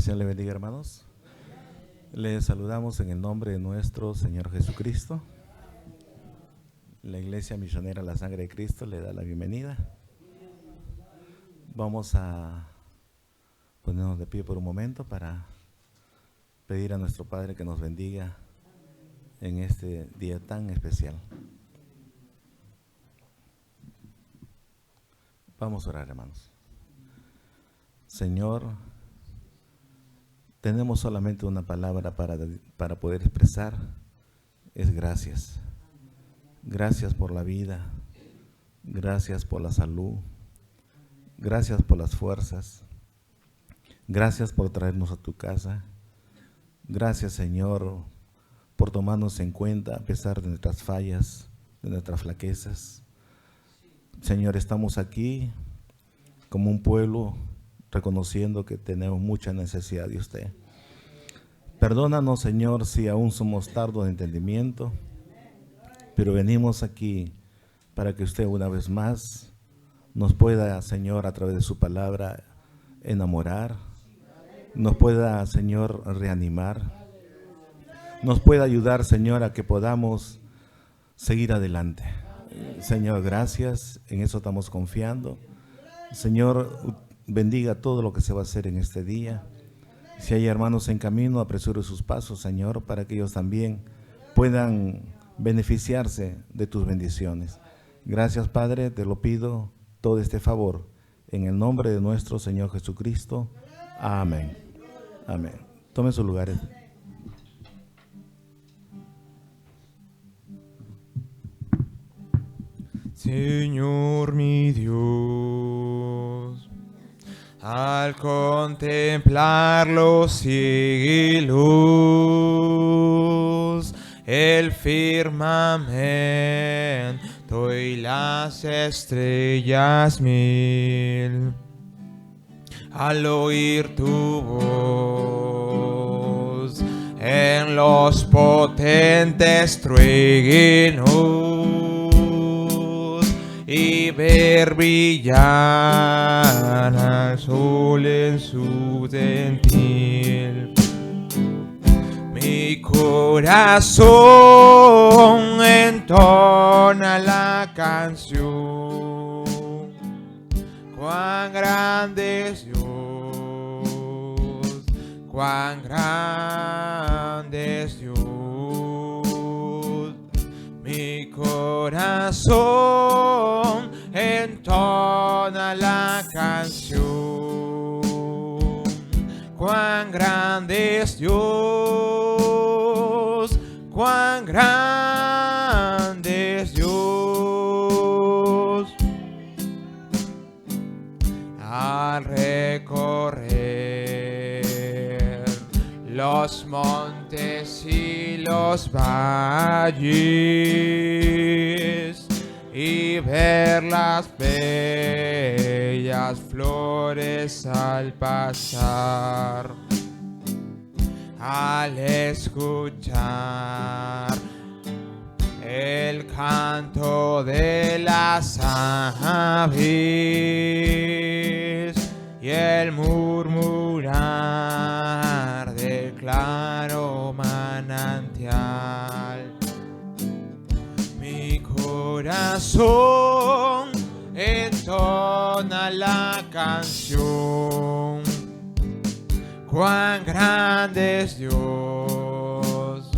Señor le bendiga, hermanos. Les saludamos en el nombre de nuestro Señor Jesucristo. La Iglesia Misionera La Sangre de Cristo le da la bienvenida. Vamos a ponernos de pie por un momento para pedir a nuestro Padre que nos bendiga en este día tan especial. Vamos a orar, hermanos. Señor, tenemos solamente una palabra para poder expresar, es gracias. Gracias por la vida, gracias por la salud, gracias por las fuerzas, gracias por traernos a tu casa. Gracias, Señor, por tomarnos en cuenta a pesar de nuestras fallas, de nuestras flaquezas. Señor, estamos aquí como un pueblo reconociendo que tenemos mucha necesidad de usted. Perdónanos, Señor, si aún somos tardos de entendimiento, pero venimos aquí para que usted una vez más nos pueda, Señor, a través de su palabra, enamorar, nos pueda, Señor, reanimar, nos pueda ayudar, Señor, a que podamos seguir adelante. Señor, gracias, en eso estamos confiando. Señor, bendiga todo lo que se va a hacer en este día. Si hay hermanos en camino, apresure sus pasos, Señor, para que ellos también puedan beneficiarse de tus bendiciones. Gracias, Padre, te lo pido todo este favor en el nombre de nuestro Señor Jesucristo. Amén. Amén. Tomen sus lugares. Señor mi Dios, al contemplar los cielos, el firmamento y las estrellas mil, al oír tu voz en los potentes truenos y ver brillar al sol en su dentil, mi corazón entona la canción. Cuán grande es Dios, cuán grande es Dios. Mi corazón entona la canción. Cuán grande es Dios, cuán grande es Dios. Al recorrer los montes y los valles y ver las bellas flores al pasar, al escuchar el canto de las aves y el murmurar del claro manantial, mi corazón entona la canción. Cuán grande es Dios,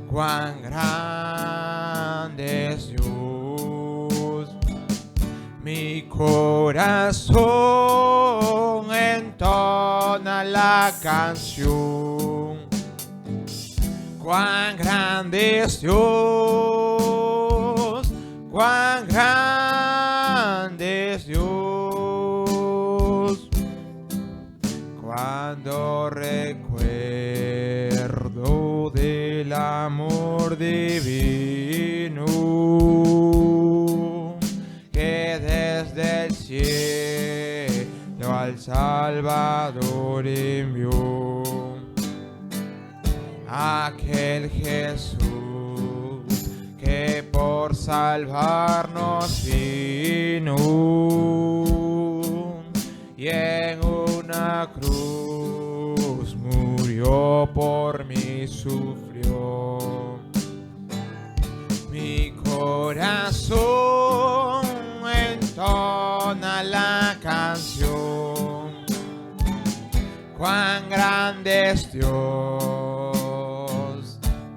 cuán grande es Dios. Mi corazón entona la canción. Cuán grande es Dios, cuán grande es Dios. Cuando recuerdo del amor divino que desde el cielo al Salvador envió, aquel Jesús que por salvarnos vino y en una cruz murió por mí, sufrió. Mi corazón entona la canción. Cuán grande es Dios,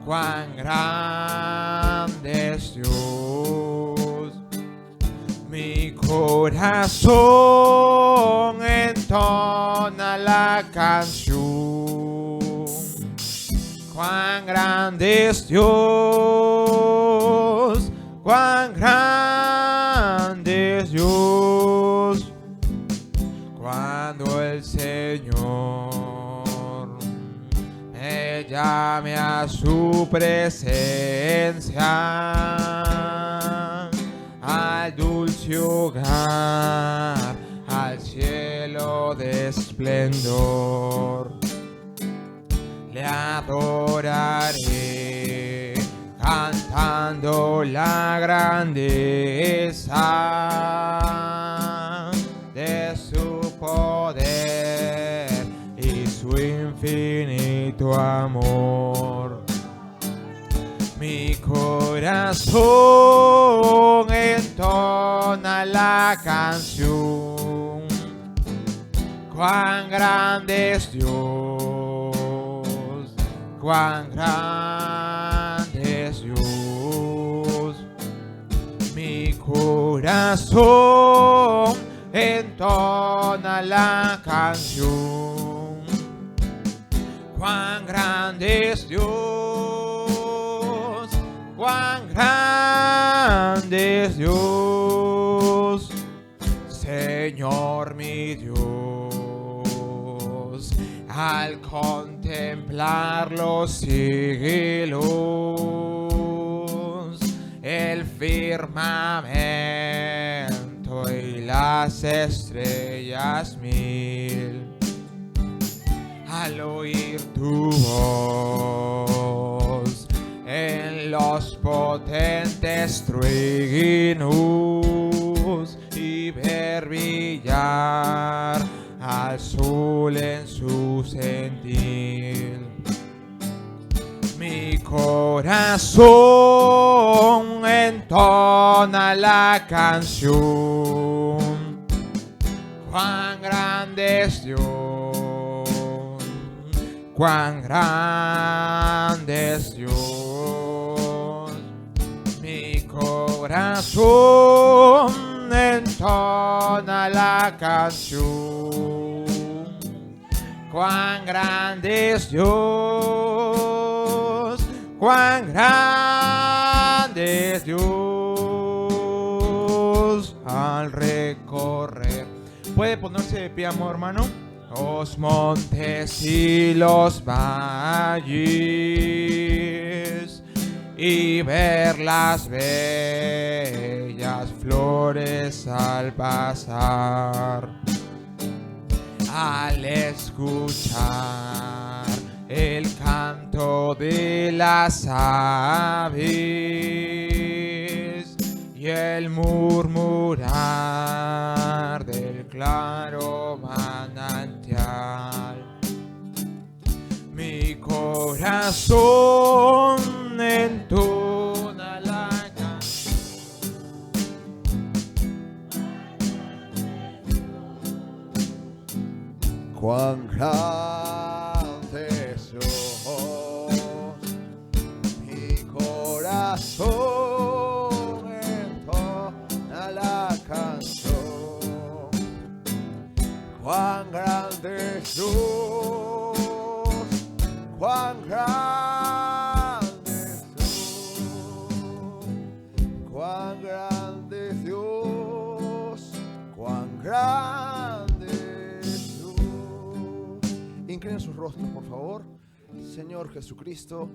cuán grande es Dios. Mi corazón entona la canción. Cuán grande es Dios, cuán grande es Dios. Cuando el Señor me llame a su presencia, al dulce hogar, al cielo de esplendor, le adoraré cantando la grandeza de su poder y su infinito amor. Mi corazón entona la canción. Cuán grande es Dios, cuán grande es Dios. Mi corazón entona la canción. Cuán grande es Dios, cuán grande es Dios, Señor mi Dios. Al contemplar los cielos, el firmamento y las estrellas mil, al oír tu voz en los potentes truenos y ver brillar al sol en su sentir. Mi corazón entona la canción. Cuán grande es Dios, cuán grande es Dios. Mi corazón entona la canción. Cuán grande es Dios, cuán grande es Dios. Al recorrer, puede ponerse de pie, amor, hermano. Los montes y los valles, y ver las bellas flores al pasar, al escuchar el canto de las aves y el murmurar del claro manantial. Mi corazón entona la canción. Cuán grande es Dios, mi corazón entona la canción. Cuán grande es Dios, cuán grande es Dios, cuán grande es Dios, cuán grande es Dios. Inclinen sus rostros, por favor. Señor Jesucristo,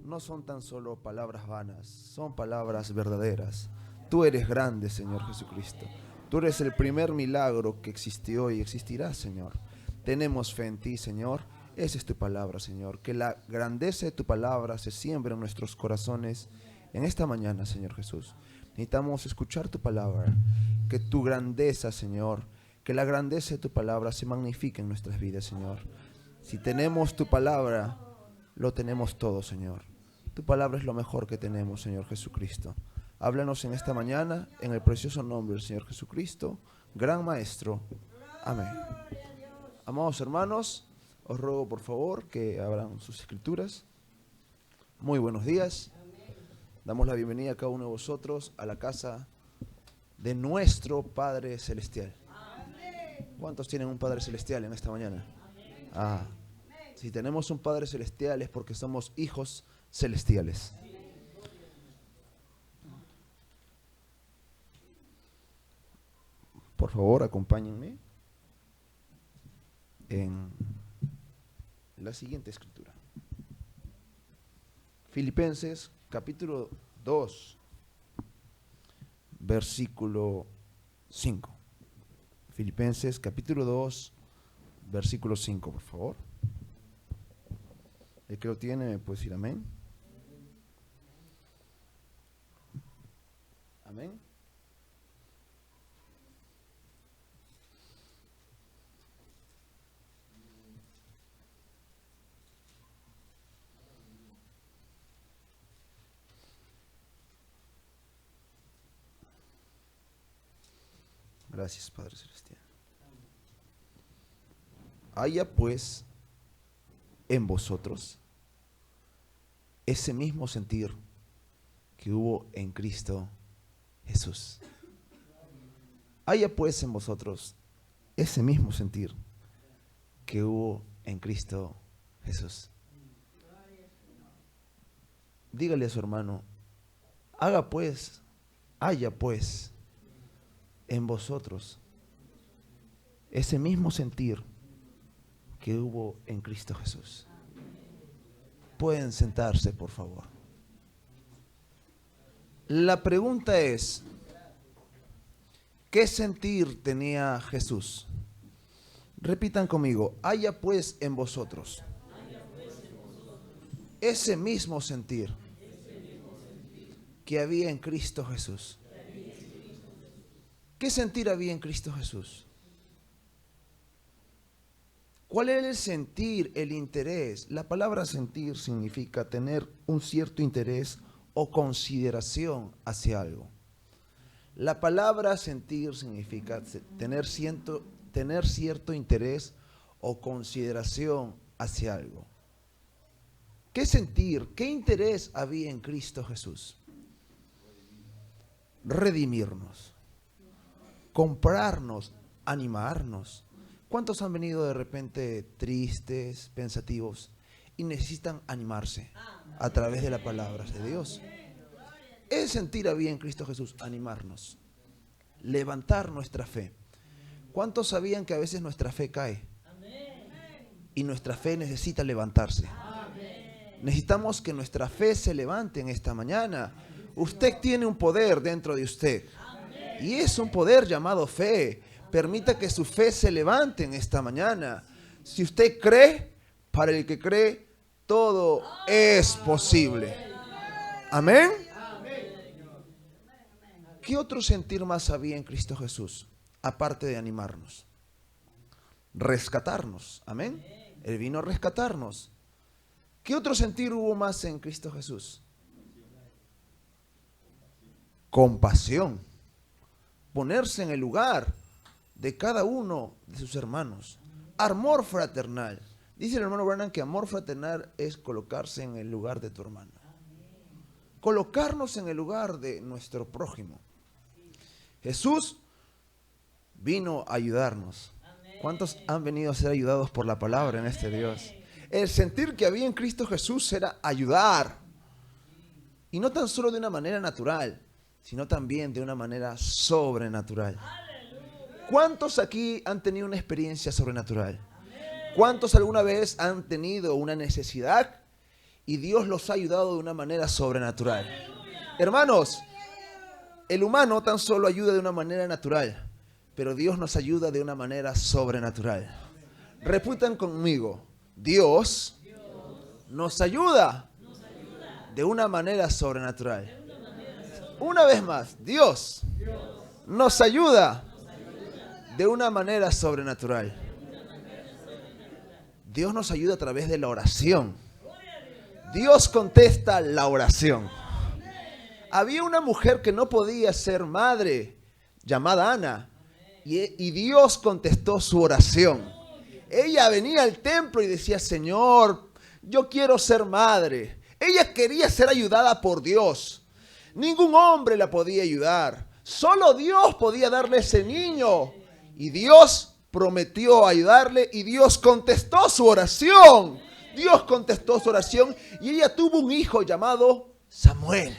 no son tan solo palabras vanas, son palabras verdaderas. Tú eres grande, Señor Jesucristo. Tú eres el primer milagro que existió y existirá, Señor. Tenemos fe en ti, Señor. Esa es tu palabra, Señor. Que la grandeza de tu palabra se siembre en nuestros corazones en esta mañana, Señor Jesús. Necesitamos escuchar tu palabra. Que tu grandeza, Señor, que la grandeza de tu palabra se magnifique en nuestras vidas, Señor. Si tenemos tu palabra, lo tenemos todo, Señor. Tu palabra es lo mejor que tenemos, Señor Jesucristo. Háblanos en esta mañana, en el precioso nombre del Señor Jesucristo, gran Maestro. Amén. Amados hermanos, os ruego por favor que abran sus escrituras. Muy buenos días. Damos la bienvenida a cada uno de vosotros a la casa de nuestro Padre Celestial. ¿Cuántos tienen un Padre Celestial en esta mañana? Si tenemos un Padre Celestial es porque somos hijos celestiales. Por favor, acompáñenme en la siguiente escritura. Filipenses capítulo 2, versículo 5. Filipenses capítulo 2, versículo 5, por favor. El que lo tiene me puede decir amén. Amén. Gracias, Padre Celestial. Haya pues en vosotros ese mismo sentir que hubo en Cristo Jesús. Haya pues en vosotros ese mismo sentir que hubo en Cristo Jesús. Dígale a su hermano, haya pues en vosotros ese mismo sentir que hubo en Cristo Jesús. Pueden sentarse, por favor. La pregunta es, ¿qué sentir tenía Jesús? Repitan conmigo, haya pues en vosotros ese mismo sentir que había en Cristo Jesús. ¿Qué sentir había en Cristo Jesús? ¿Cuál era el sentir, el interés? La palabra sentir significa tener un cierto interés o consideración hacia algo. La palabra sentir significa tener cierto interés o consideración hacia algo. ¿Qué sentir, qué interés había en Cristo Jesús? Redimirnos, comprarnos, animarnos. ¿Cuántos han venido de repente tristes, pensativos y necesitan animarse a través de la palabra de Dios? Es sentir había en Cristo Jesús, animarnos, levantar nuestra fe. ¿Cuántos sabían que a veces nuestra fe cae? Y nuestra fe necesita levantarse. Necesitamos que nuestra fe se levante en esta mañana. Usted tiene un poder dentro de usted. Y es un poder llamado fe. Permita que su fe se levante en esta mañana. Si usted cree, para el que cree, todo es posible. Amén. ¿Qué otro sentir más había en Cristo Jesús? Aparte de animarnos. Rescatarnos. Amén. Él vino a rescatarnos. ¿Qué otro sentir hubo más en Cristo Jesús? Compasión. Ponerse en el lugar de cada uno de sus hermanos. Amor fraternal. Dice el hermano Branham que amor fraternal es colocarse en el lugar de tu hermano. Colocarnos en el lugar de nuestro prójimo. Jesús vino a ayudarnos. ¿Cuántos han venido a ser ayudados por la palabra en este Dios? El sentir que había en Cristo Jesús era ayudar. Y no tan solo de una manera natural, sino también de una manera sobrenatural. ¿Cuántos aquí han tenido una experiencia sobrenatural? ¿Cuántos alguna vez han tenido una necesidad y Dios los ha ayudado de una manera sobrenatural? Hermanos, el humano tan solo ayuda de una manera natural, pero Dios nos ayuda de una manera sobrenatural. Repitan conmigo, Dios nos ayuda de una manera sobrenatural. Una vez más, Dios nos ayuda de una manera sobrenatural. Dios nos ayuda a través de la oración. Dios contesta la oración. Había una mujer que no podía ser madre, llamada Ana, y Dios contestó su oración. Ella venía al templo y decía, Señor, yo quiero ser madre. Ella quería ser ayudada por Dios. Ningún hombre la podía ayudar. Solo Dios podía darle ese niño. Y Dios prometió ayudarle y Dios contestó su oración. Dios contestó su oración y ella tuvo un hijo llamado Samuel.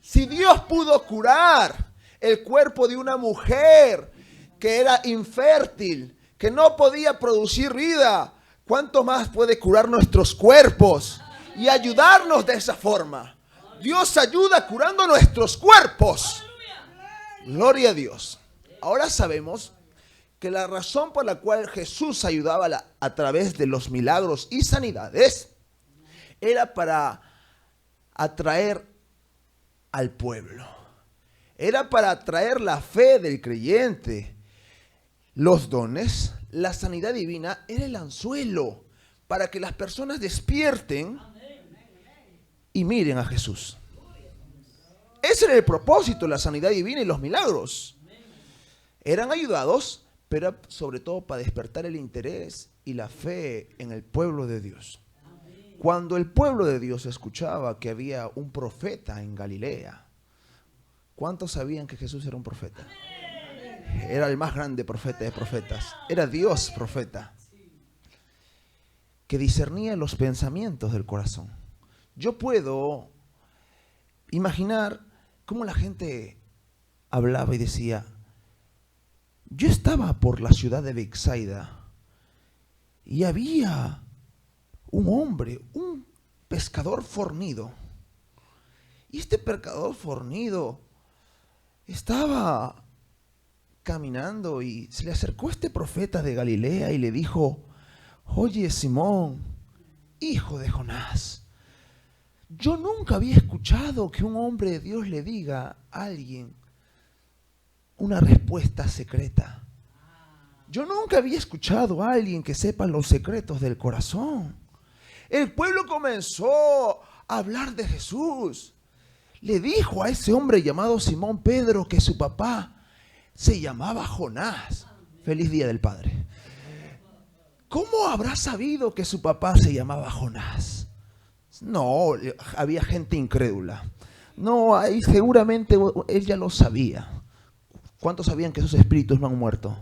Si Dios pudo curar el cuerpo de una mujer que era infértil, que no podía producir vida, ¿cuánto más puede curar nuestros cuerpos y ayudarnos de esa forma? Dios ayuda curando nuestros cuerpos. Gloria a Dios. Ahora sabemos que la razón por la cual Jesús ayudaba a través de los milagros y sanidades era para atraer al pueblo. Era para atraer la fe del creyente. Los dones, la sanidad divina, era el anzuelo para que las personas despierten y miren a Jesús. Ese era el propósito de la sanidad divina y los milagros. Eran ayudados, pero sobre todo para despertar el interés y la fe en el pueblo de Dios. Cuando el pueblo de Dios escuchaba que había un profeta en Galilea, ¿cuántos sabían que Jesús era un profeta? Era el más grande profeta de profetas. Era Dios profeta, que discernía los pensamientos del corazón. Yo puedo imaginar cómo la gente hablaba y decía, yo estaba por la ciudad de Betsaida y había un hombre, un pescador fornido. Y este pescador fornido estaba caminando y se le acercó este profeta de Galilea y le dijo, oye Simón, hijo de Jonás, yo nunca había escuchado que un hombre de Dios le diga a alguien una respuesta secreta. Yo nunca había escuchado a alguien que sepa los secretos del corazón. El pueblo comenzó a hablar de Jesús. Le dijo a ese hombre llamado Simón Pedro que su papá se llamaba Jonás. Feliz Día del Padre. ¿Cómo habrá sabido que su papá se llamaba Jonás? No, había gente incrédula. No, ahí seguramente él ya lo sabía. ¿Cuántos sabían que esos espíritus no han muerto?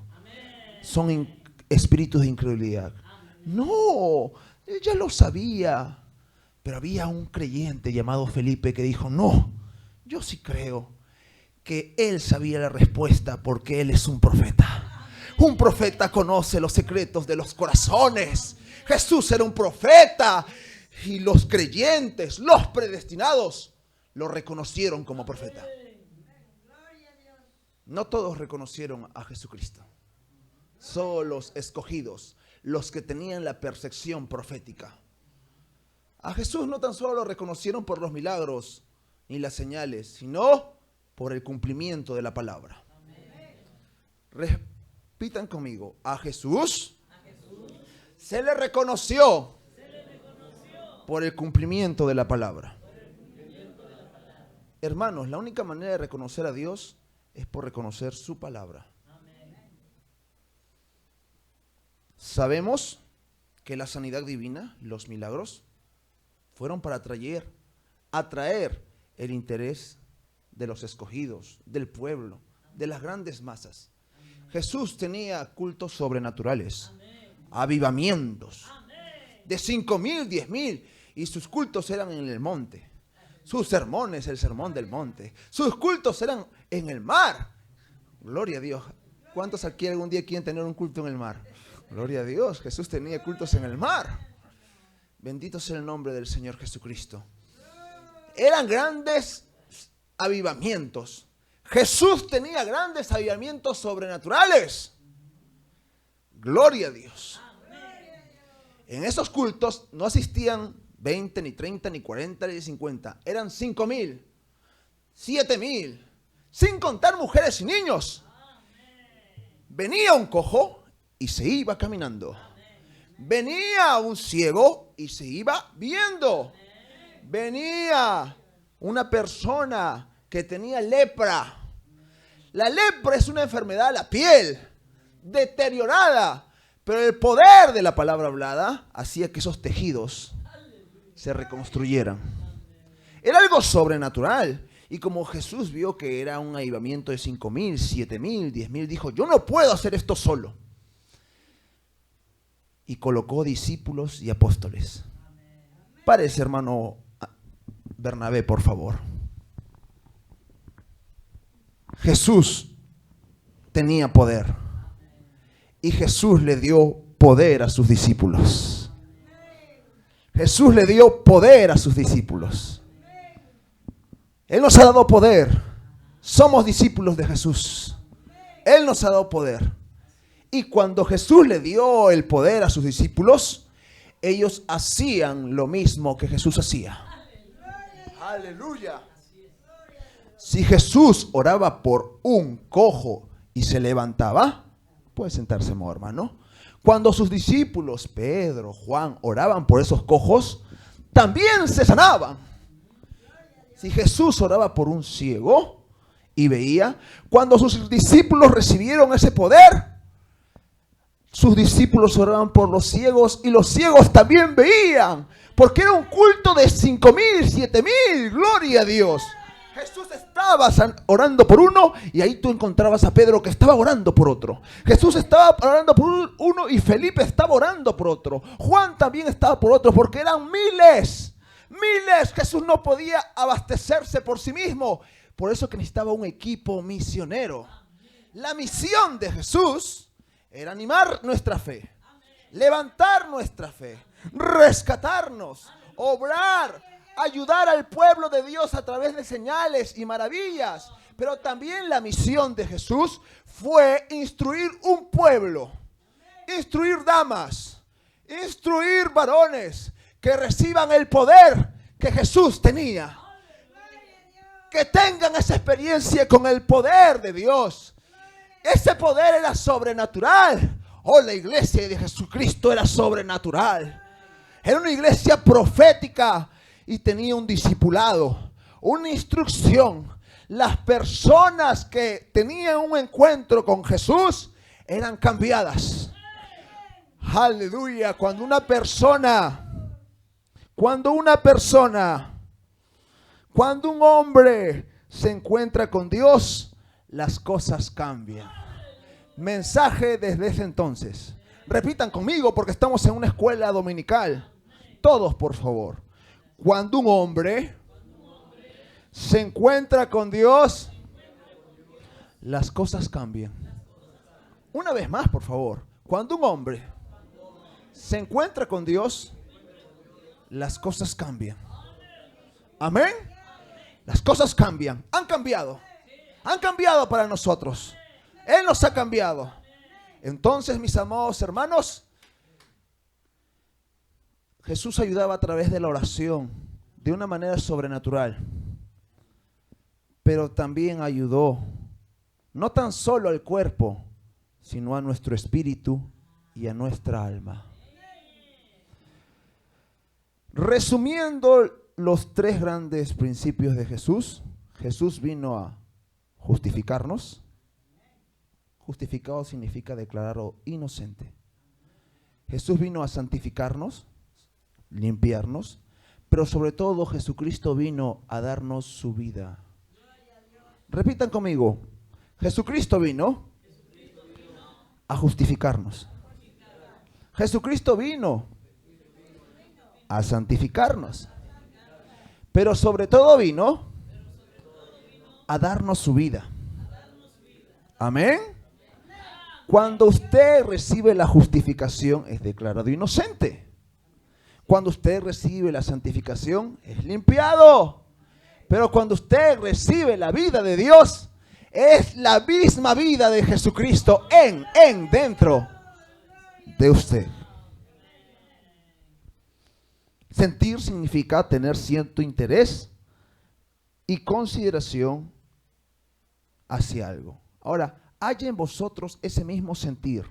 Son espíritus de incredulidad. No, él ya lo sabía. Pero había un creyente llamado Felipe que dijo, no, yo sí creo que él sabía la respuesta porque él es un profeta. Un profeta conoce los secretos de los corazones. Jesús era un profeta y los creyentes, los predestinados, lo reconocieron como profeta. No todos reconocieron a Jesucristo. Solo los escogidos, los que tenían la percepción profética. A Jesús no tan solo lo reconocieron por los milagros ni las señales, sino por el cumplimiento de la palabra. Repitan conmigo, a Jesús se le reconoció por el cumplimiento de la palabra. Hermanos, la única manera de reconocer a Dios es por reconocer su palabra. Sabemos que la sanidad divina, los milagros, fueron para atraer el interés de los escogidos, del pueblo, de las grandes masas. Jesús tenía cultos sobrenaturales, avivamientos, de 5,000, 10,000, y sus cultos eran en el monte. Sus sermones, el sermón del monte. Sus cultos eran en el mar. Gloria a Dios. ¿Cuántos aquí algún día quieren tener un culto en el mar? Gloria a Dios. Jesús tenía cultos en el mar. Bendito sea el nombre del Señor Jesucristo. Eran grandes avivamientos. Jesús tenía grandes avivamientos sobrenaturales. Gloria a Dios. En esos cultos no asistían 20, ni 30, ni 40, ni 50. Eran 5,000, 7,000, sin contar mujeres y niños. Venía un cojo y se iba caminando. Venía un ciego y se iba viendo. Venía una persona que tenía lepra. La lepra es una enfermedad de la piel, deteriorada, pero el poder de la palabra hablada hacía que esos tejidos se reconstruyeran. Era algo sobrenatural. Y como Jesús vio que era un avivamiento de 5,000, 7,000, 10,000, dijo, yo no puedo hacer esto solo. Y colocó discípulos y apóstoles. Párese, hermano Bernabé, por favor. Jesús tenía poder. Y Jesús le dio poder a sus discípulos. Jesús le dio poder a sus discípulos. Él nos ha dado poder. Somos discípulos de Jesús. Él nos ha dado poder. Y cuando Jesús le dio el poder a sus discípulos, ellos hacían lo mismo que Jesús hacía. Aleluya. Si Jesús oraba por un cojo y se levantaba, puede sentarse, hermano. Cuando sus discípulos, Pedro, Juan, oraban por esos cojos, también se sanaban. Si Jesús oraba por un ciego y veía, cuando sus discípulos recibieron ese poder, sus discípulos oraban por los ciegos y los ciegos también veían, porque era un culto de 5,000, 7,000, gloria a Dios. Jesús estaba orando por uno y ahí tú encontrabas a Pedro que estaba orando por otro. Jesús estaba orando por uno y Felipe estaba orando por otro. Juan también estaba por otro, porque eran miles. Miles. Jesús no podía abastecerse por sí mismo. Por eso que necesitaba un equipo misionero. La misión de Jesús era animar nuestra fe, levantar nuestra fe, rescatarnos, obrar, ayudar al pueblo de Dios a través de señales y maravillas. Pero también la misión de Jesús fue instruir un pueblo, instruir damas, instruir varones, que reciban el poder que Jesús tenía. Que tengan esa experiencia con el poder de Dios. Ese poder era sobrenatural. Oh, la iglesia de Jesucristo era sobrenatural. Era una iglesia profética y tenía un discipulado, una instrucción. Las personas que tenían un encuentro con Jesús eran cambiadas. Aleluya. Cuando un hombre se encuentra con Dios, las cosas cambian. Mensaje desde ese entonces. Repitan conmigo porque estamos en una escuela dominical. Todos, por favor. Cuando un hombre se encuentra con Dios, las cosas cambian. Una vez más, por favor. Cuando un hombre se encuentra con Dios, las cosas cambian. Amén. Las cosas cambian. Han cambiado. Han cambiado para nosotros. Él nos ha cambiado. Entonces, mis amados hermanos, Jesús ayudaba a través de la oración de una manera sobrenatural. Pero también ayudó no tan solo al cuerpo, sino a nuestro espíritu y a nuestra alma. Resumiendo los tres grandes principios de Jesús, Jesús vino a justificarnos. Justificado significa declararlo inocente. Jesús vino a santificarnos, limpiarnos, pero sobre todo Jesucristo vino a darnos su vida. Repitan conmigo, Jesucristo vino a justificarnos. Jesucristo vino a santificarnos, pero sobre todo vino a darnos su vida. Amén. Cuando usted recibe la justificación, es declarado inocente. Cuando usted recibe la santificación, es limpiado. Pero cuando usted recibe la vida de Dios, es la misma vida de Jesucristo dentro de usted. Sentir significa tener cierto interés y consideración hacia algo. Ahora, haya en vosotros ese mismo sentir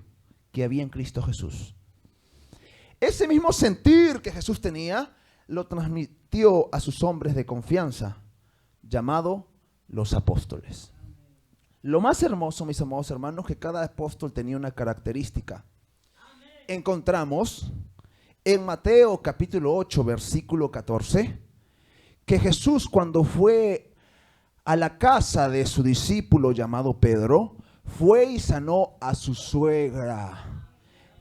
que había en Cristo Jesús. Ese mismo sentir que Jesús tenía, lo transmitió a sus hombres de confianza, llamado los apóstoles. Lo más hermoso, mis amados hermanos, que cada apóstol tenía una característica. Encontramos en Mateo capítulo 8, versículo 14, que Jesús, cuando fue a la casa de su discípulo llamado Pedro, fue y sanó a su suegra.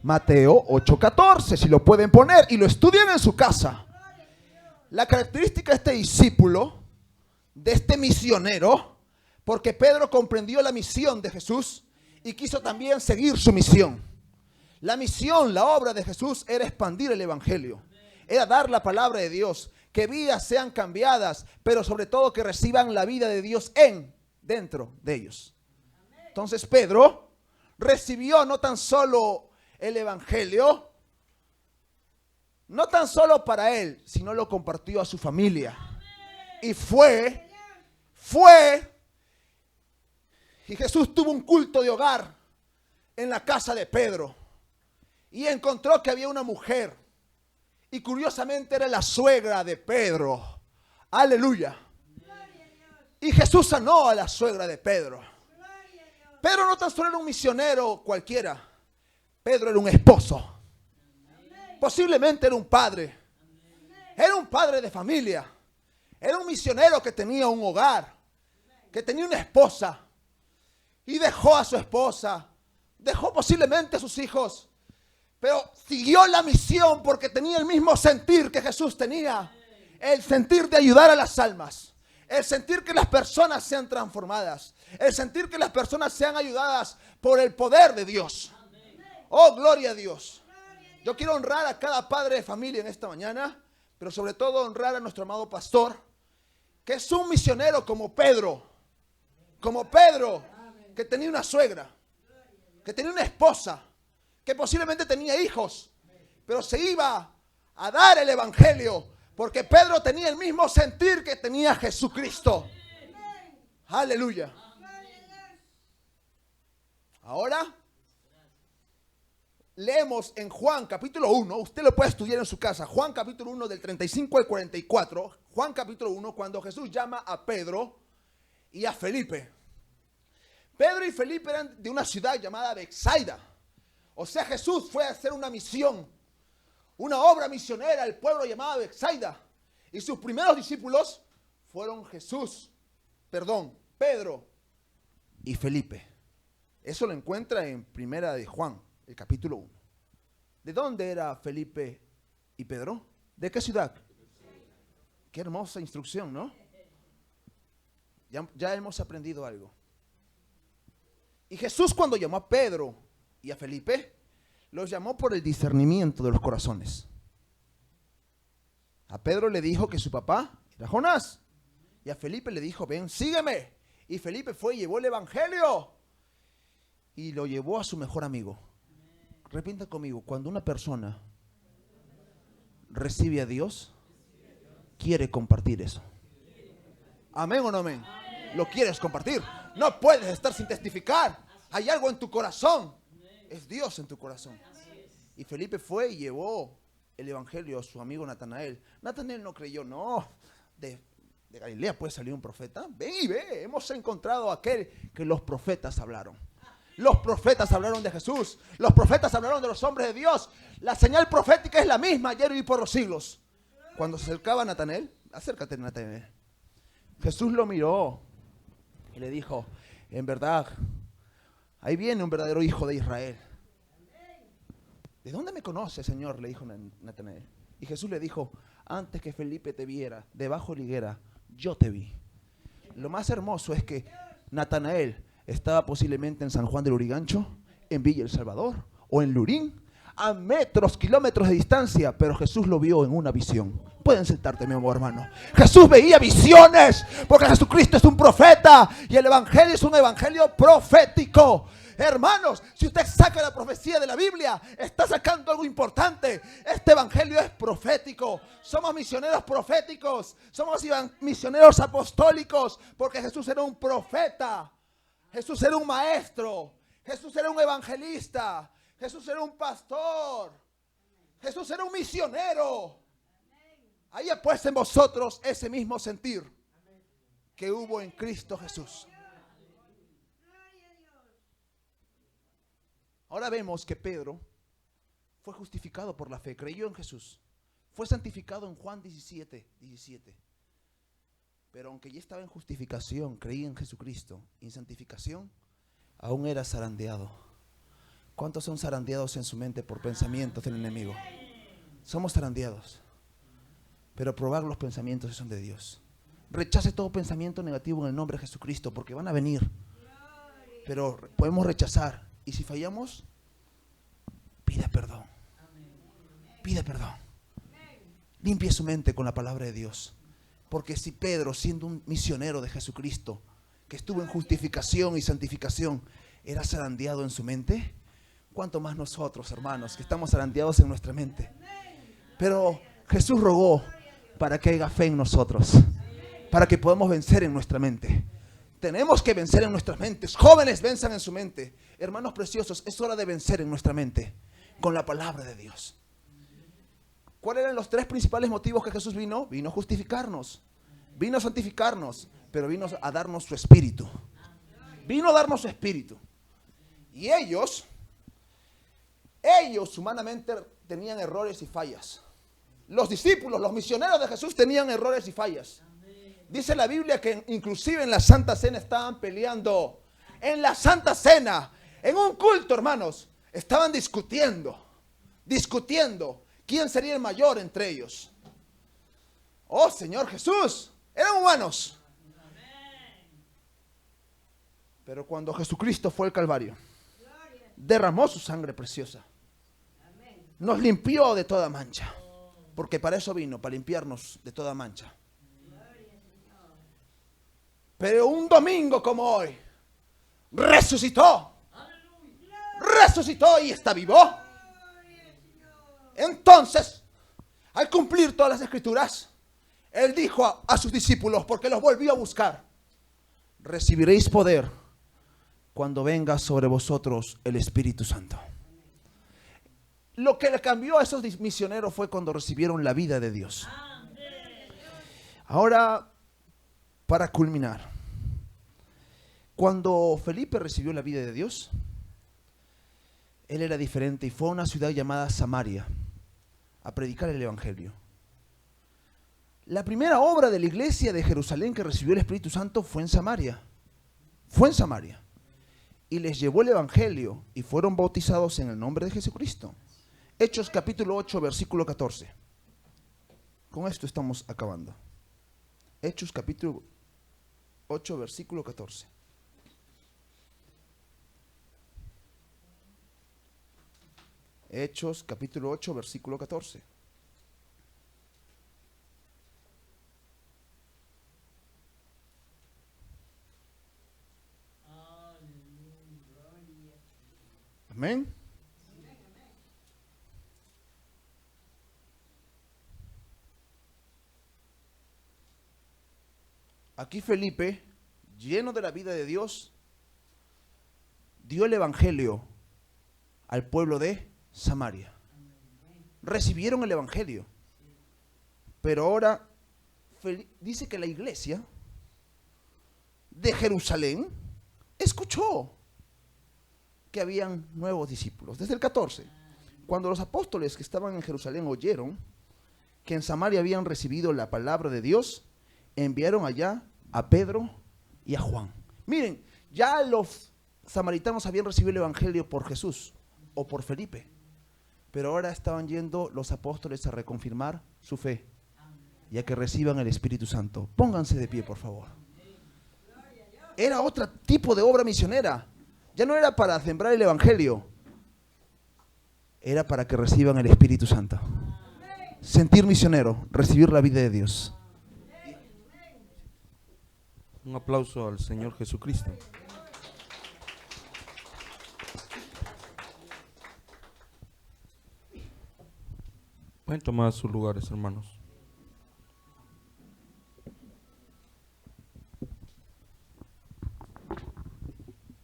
Mateo 8:14, si lo pueden poner y lo estudian en su casa. La característica de este discípulo, de este misionero, porque Pedro comprendió la misión de Jesús y quiso también seguir su misión. La misión, la obra de Jesús era expandir el evangelio, era dar la palabra de Dios, que vidas sean cambiadas, pero sobre todo que reciban la vida de Dios dentro de ellos. Entonces Pedro recibió no tan solo el evangelio, no tan solo para él, sino lo compartió a su familia. Y fue, y Jesús tuvo un culto de hogar en la casa de Pedro. Y encontró que había una mujer. Y curiosamente era la suegra de Pedro. Aleluya. Y Jesús sanó a la suegra de Pedro. Pedro no tan solo era un misionero cualquiera. Pedro era un esposo. Posiblemente era un padre. Era un padre de familia. Era un misionero que tenía un hogar. Que tenía una esposa. Y dejó a su esposa. Dejó posiblemente a sus hijos. Pero siguió la misión porque tenía el mismo sentir que Jesús tenía. El sentir de ayudar a las almas. El sentir que las personas sean transformadas. El sentir que las personas sean ayudadas por el poder de Dios. Oh, gloria a Dios. Yo quiero honrar a cada padre de familia en esta mañana, pero sobre todo honrar a nuestro amado pastor, que es un misionero como Pedro, que tenía una suegra, que tenía una esposa, que posiblemente tenía hijos, pero se iba a dar el evangelio, porque Pedro tenía el mismo sentir que tenía Jesucristo. Aleluya. Ahora leemos en Juan capítulo 1, usted lo puede estudiar en su casa, Juan capítulo 1 del 35 al 44, Juan capítulo 1, cuando Jesús llama a Pedro y a Felipe. Pedro y Felipe eran de una ciudad llamada Betsaida. O sea, Jesús fue a hacer una misión, una obra misionera al pueblo llamado Betsaida. Y sus primeros discípulos fueron Pedro y Felipe. Eso lo encuentra en Primera de Juan, el capítulo 1. ¿De dónde era Felipe y Pedro? ¿De qué ciudad? Qué hermosa instrucción, ¿no? Ya hemos aprendido algo. Y Jesús, cuando llamó a Pedro y a Felipe, los llamó por el discernimiento de los corazones. A Pedro le dijo que su papá era Jonás. Y a Felipe le dijo, ven, sígueme. Y Felipe fue y llevó el evangelio. Y lo llevó a su mejor amigo. Repita conmigo, cuando una persona recibe a Dios, quiere compartir eso. ¿Amén o no amén? Lo quieres compartir. No puedes estar sin testificar. Hay algo en tu corazón. Es Dios en tu corazón. Y Felipe fue y llevó el evangelio a su amigo Natanael. Natanael no creyó, no. De Galilea puede salir un profeta. Ven y ve. Hemos encontrado a aquel que los profetas hablaron. Los profetas hablaron de Jesús. Los profetas hablaron de los hombres de Dios. La señal profética es la misma ayer y por los siglos. Cuando se acercaba a Natanael, acércate, Natanael. Jesús lo miró y le dijo, en verdad, ahí viene un verdadero hijo de Israel. ¿De dónde me conoces, Señor?, le dijo Natanael. Y Jesús le dijo, antes que Felipe te viera debajo de la higuera, yo te vi. Lo más hermoso es que Natanael estaba posiblemente en San Juan del Urigancho, en Villa El Salvador o en Lurín, a metros, kilómetros de distancia, pero Jesús lo vio en una visión. Pueden sentarte, mi amor, hermano. Jesús veía visiones, porque Jesucristo es un profeta y el evangelio es un evangelio profético. Hermanos, si usted saca la profecía de la Biblia, está sacando algo importante. Este evangelio es profético. Somos misioneros proféticos, somos misioneros apostólicos, porque Jesús era un profeta. Jesús era un maestro, Jesús era un evangelista, Jesús era un pastor, Jesús era un misionero. Haya pues en vosotros ese mismo sentir que hubo en Cristo Jesús. Ahora vemos que Pedro fue justificado por la fe, creyó en Jesús. Fue santificado en Juan 17. Pero aunque ya estaba en justificación, creía en Jesucristo, y en santificación, aún era zarandeado. ¿Cuántos son zarandeados en su mente por pensamientos del enemigo? Somos zarandeados. Pero probar los pensamientos que son de Dios. Rechace todo pensamiento negativo en el nombre de Jesucristo, porque van a venir. Pero podemos rechazar. Y si fallamos, pida perdón. Pida perdón. Limpie su mente con la palabra de Dios. Porque si Pedro, siendo un misionero de Jesucristo, que estuvo en justificación y santificación, era zarandeado en su mente, ¿cuánto más nosotros, hermanos, que estamos zarandeados en nuestra mente? Pero Jesús rogó para que haya fe en nosotros, para que podamos vencer en nuestra mente. Tenemos que vencer en nuestras mentes. Jóvenes, venzan en su mente. Hermanos preciosos, es hora de vencer en nuestra mente con la palabra de Dios. ¿Cuáles eran los tres principales motivos que Jesús vino? Vino a justificarnos, vino a santificarnos, pero vino a darnos su espíritu. Vino a darnos su espíritu. Y ellos humanamente tenían errores y fallas. Los discípulos, los misioneros de Jesús tenían errores y fallas. Dice la Biblia que inclusive en la Santa Cena estaban peleando. En la Santa Cena, en un culto, hermanos, estaban discutiendo quién sería el mayor entre ellos. Oh, Señor Jesús, eran humanos. Pero cuando Jesucristo fue al Calvario, derramó su sangre preciosa. Nos limpió de toda mancha. Porque para eso vino, para limpiarnos de toda mancha. Pero un domingo como hoy, resucitó y está vivo. Entonces, al cumplir todas las escrituras, Él dijo a sus discípulos, porque los volvió a buscar: recibiréis poder cuando venga sobre vosotros el Espíritu Santo. Lo que le cambió a esos misioneros fue cuando recibieron la vida de Dios. Ahora, para culminar, cuando Felipe recibió la vida de Dios, él era diferente y fue a una ciudad llamada Samaria a predicar el Evangelio. La primera obra de la iglesia de Jerusalén que recibió el Espíritu Santo fue en Samaria. Y les llevó el Evangelio y fueron bautizados en el nombre de Jesucristo. Hechos capítulo 8, versículo 14. Con esto estamos acabando. Hechos capítulo 8, versículo 14. Hechos capítulo 8, versículo 14. Amén. Aquí Felipe, lleno de la vida de Dios, dio el Evangelio al pueblo de Samaria. Recibieron el Evangelio. Pero ahora dice que la iglesia de Jerusalén escuchó que habían nuevos discípulos. Desde el 14, cuando los apóstoles que estaban en Jerusalén oyeron que en Samaria habían recibido la palabra de Dios, enviaron allá a Pedro y a Juan. Miren, ya los samaritanos habían recibido el Evangelio por Jesús o por Felipe, pero ahora estaban yendo los apóstoles a reconfirmar su fe y a que reciban el Espíritu Santo. Pónganse de pie, por favor. Era otro tipo de obra misionera. Ya no era para sembrar el Evangelio, era para que reciban el Espíritu Santo. Sentir misionero, recibir la vida de Dios. Un aplauso al Señor Jesucristo. Pueden tomar sus lugares, hermanos.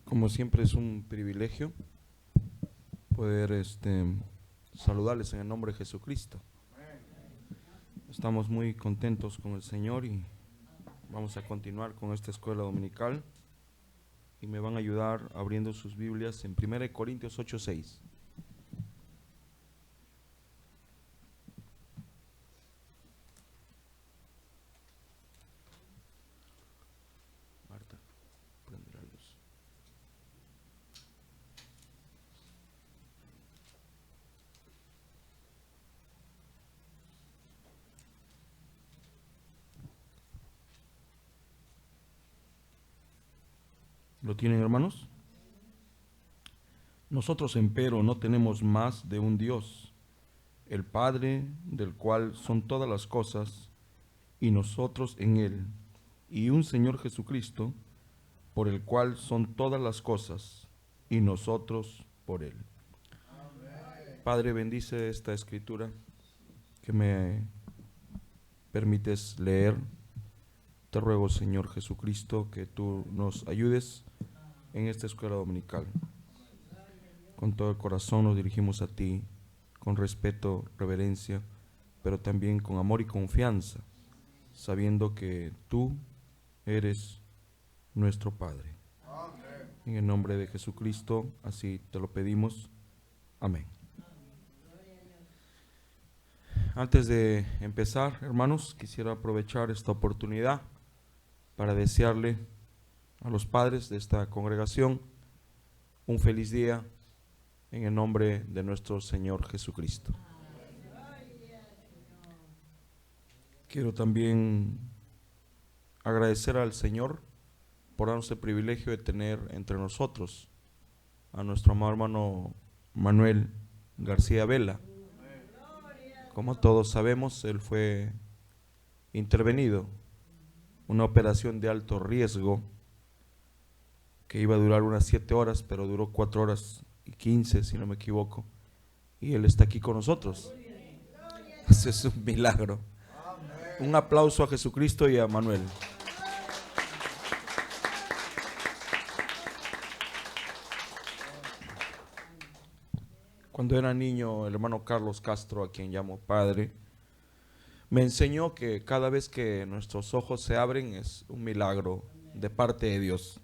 Como siempre es un privilegio poder saludarles en el nombre de Jesucristo. Estamos muy contentos con el Señor y vamos a continuar con esta escuela dominical. Y me van a ayudar abriendo sus Biblias en 1 Corintios 8:6. Marta, prende la luz. ¿Lo tienen, hermanos? Nosotros, empero, no tenemos más de un Dios, el Padre, del cual son todas las cosas, y nosotros en Él, y un Señor Jesucristo, por el cual son todas las cosas, y nosotros por Él. Amén. Padre, bendice esta escritura que me permites leer. Te ruego, Señor Jesucristo, que tú nos ayudes en esta escuela dominical. Con todo el corazón nos dirigimos a ti, con respeto, reverencia, pero también con amor y confianza, sabiendo que tú eres nuestro Padre. Amén. En el nombre de Jesucristo, así te lo pedimos. Amén. Antes de empezar, hermanos, quisiera aprovechar esta oportunidad para desearle a los padres de esta congregación un feliz día en el nombre de nuestro Señor Jesucristo. Quiero también agradecer al Señor por darnos el privilegio de tener entre nosotros a nuestro amado hermano Manuel García Vela. Como todos sabemos, él fue intervenido, una operación de alto riesgo que iba a durar unas 7 horas, pero duró 4 horas y 15, si no me equivoco, y él está aquí con nosotros. Eso es un milagro. Un aplauso a Jesucristo y a Manuel. Cuando era niño, el hermano Carlos Castro, a quien llamo padre, me enseñó que cada vez que nuestros ojos se abren es un milagro de parte de Dios.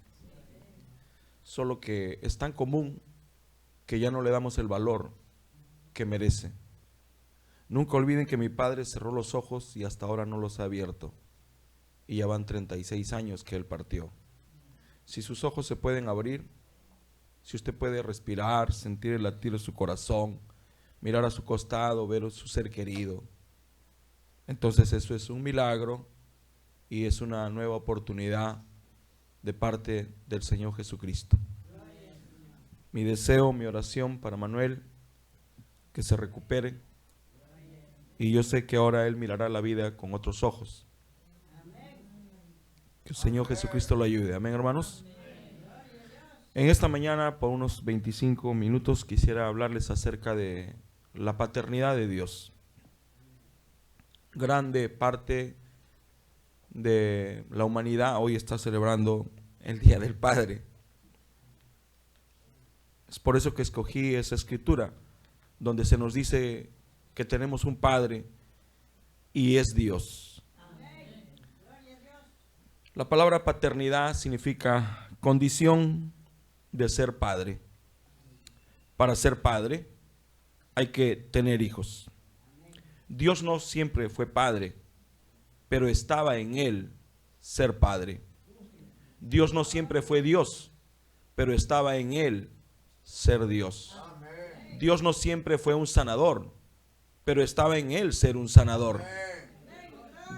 Solo que es tan común que ya no le damos el valor que merece. Nunca olviden que mi padre cerró los ojos y hasta ahora no los ha abierto. Y ya van 36 años que él partió. Si sus ojos se pueden abrir, si usted puede respirar, sentir el latir de su corazón, mirar a su costado, ver a su ser querido, entonces eso es un milagro y es una nueva oportunidad de parte del Señor Jesucristo. Mi deseo, mi oración para Manuel, que se recupere, y yo sé que ahora él mirará la vida con otros ojos. Que el Señor Jesucristo lo ayude. Amén, hermanos. En esta mañana, por unos 25 minutos, quisiera hablarles acerca de la paternidad de Dios. Grande parte de la humanidad hoy está celebrando el Día del Padre. Es por eso que escogí esa escritura, donde se nos dice que tenemos un Padre y es Dios. La palabra paternidad significa condición de ser padre. Para ser padre hay que tener hijos. Dios no siempre fue padre, pero estaba en él ser padre. Dios no siempre fue Dios, pero estaba en él ser Dios. Dios no siempre fue un sanador, pero estaba en él ser un sanador.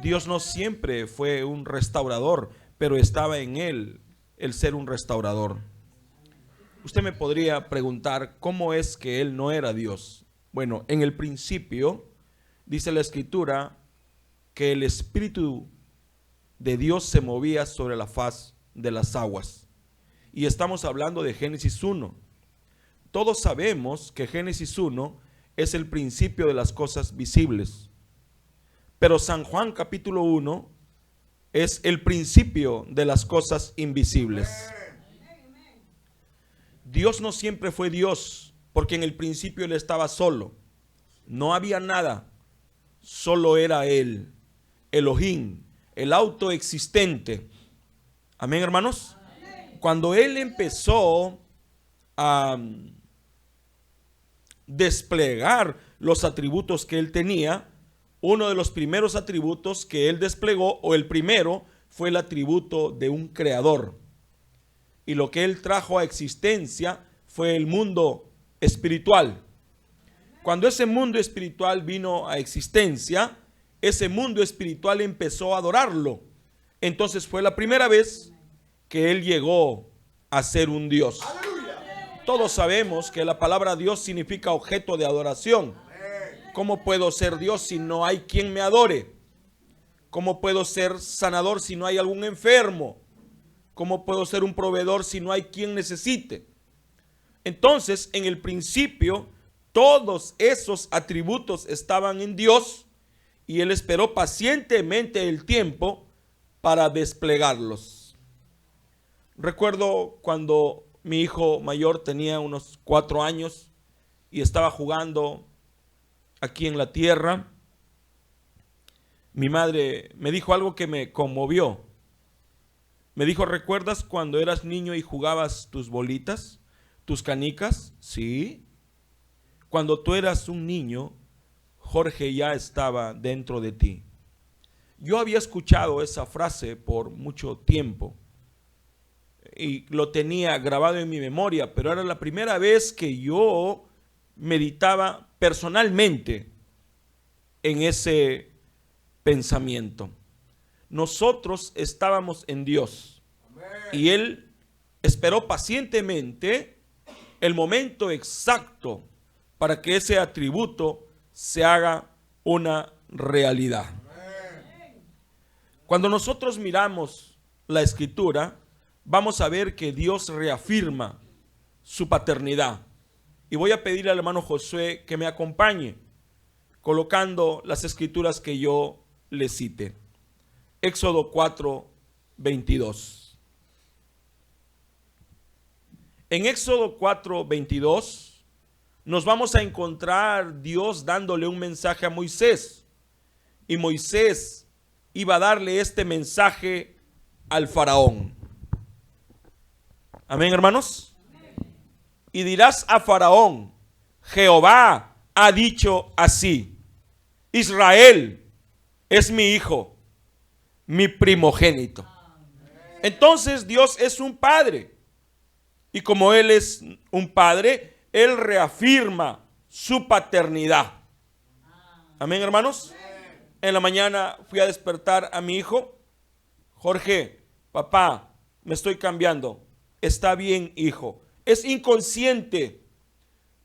Dios no siempre fue un restaurador, pero estaba en él el ser un restaurador. Usted me podría preguntar, ¿cómo es que él no era Dios? Bueno, en el principio dice la Escritura que el Espíritu de Dios se movía sobre la faz de las aguas. Y estamos hablando de Génesis 1. Todos sabemos que Génesis 1 es el principio de las cosas visibles. Pero San Juan capítulo 1 es el principio de las cosas invisibles. Dios no siempre fue Dios, porque en el principio él estaba solo. No había nada. Solo era Él, Elohim, el autoexistente. Amén, hermanos. Cuando Él empezó a desplegar los atributos que Él tenía, uno de los primeros atributos que Él desplegó, o el primero, fue el atributo de un creador. Y lo que Él trajo a existencia fue el mundo espiritual. Cuando ese mundo espiritual vino a existencia, ese mundo espiritual empezó a adorarlo. Entonces fue la primera vez que Él llegó a ser un Dios. Todos sabemos que la palabra Dios significa objeto de adoración. ¿Cómo puedo ser Dios si no hay quien me adore? ¿Cómo puedo ser sanador si no hay algún enfermo? ¿Cómo puedo ser un proveedor si no hay quien necesite? Entonces, en el principio, todos esos atributos estaban en Dios y Él esperó pacientemente el tiempo para desplegarlos. Recuerdo cuando mi hijo mayor tenía unos 4 años y estaba jugando aquí en la tierra. Mi madre me dijo algo que me conmovió. Me dijo: ¿recuerdas cuando eras niño y jugabas tus bolitas, tus canicas? Sí. Cuando tú eras un niño, Jorge ya estaba dentro de ti. Yo había escuchado esa frase por mucho tiempo y lo tenía grabado en mi memoria, pero era la primera vez que yo meditaba personalmente en ese pensamiento. Nosotros estábamos en Dios y Él esperó pacientemente el momento exacto para que ese atributo se haga una realidad. Cuando nosotros miramos la Escritura, vamos a ver que Dios reafirma su paternidad. Y voy a pedirle al hermano Josué que me acompañe colocando las escrituras que yo le cite. Éxodo 4, 22. En Éxodo 4, 22 nos vamos a encontrar Dios dándole un mensaje a Moisés. Y Moisés iba a darle este mensaje al faraón. Amén, hermanos. Y dirás a Faraón: Jehová ha dicho así: Israel es mi hijo, mi primogénito. Entonces Dios es un padre. Y como Él es un padre, Él reafirma su paternidad. Amén, hermanos. En la mañana fui a despertar a mi hijo. Jorge, papá, me estoy cambiando. Está bien, hijo. Es inconsciente.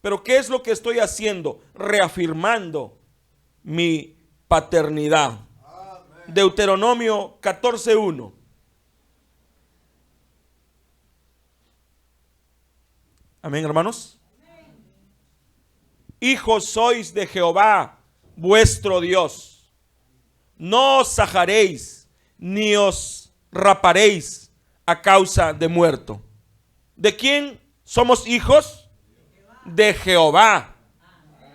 Pero ¿qué es lo que estoy haciendo? Reafirmando mi paternidad. Deuteronomio 14:1. Amén, hermanos. Hijos sois de Jehová, vuestro Dios. No os sajaréis, ni os raparéis a causa de muerto. ¿De quién somos hijos? De Jehová,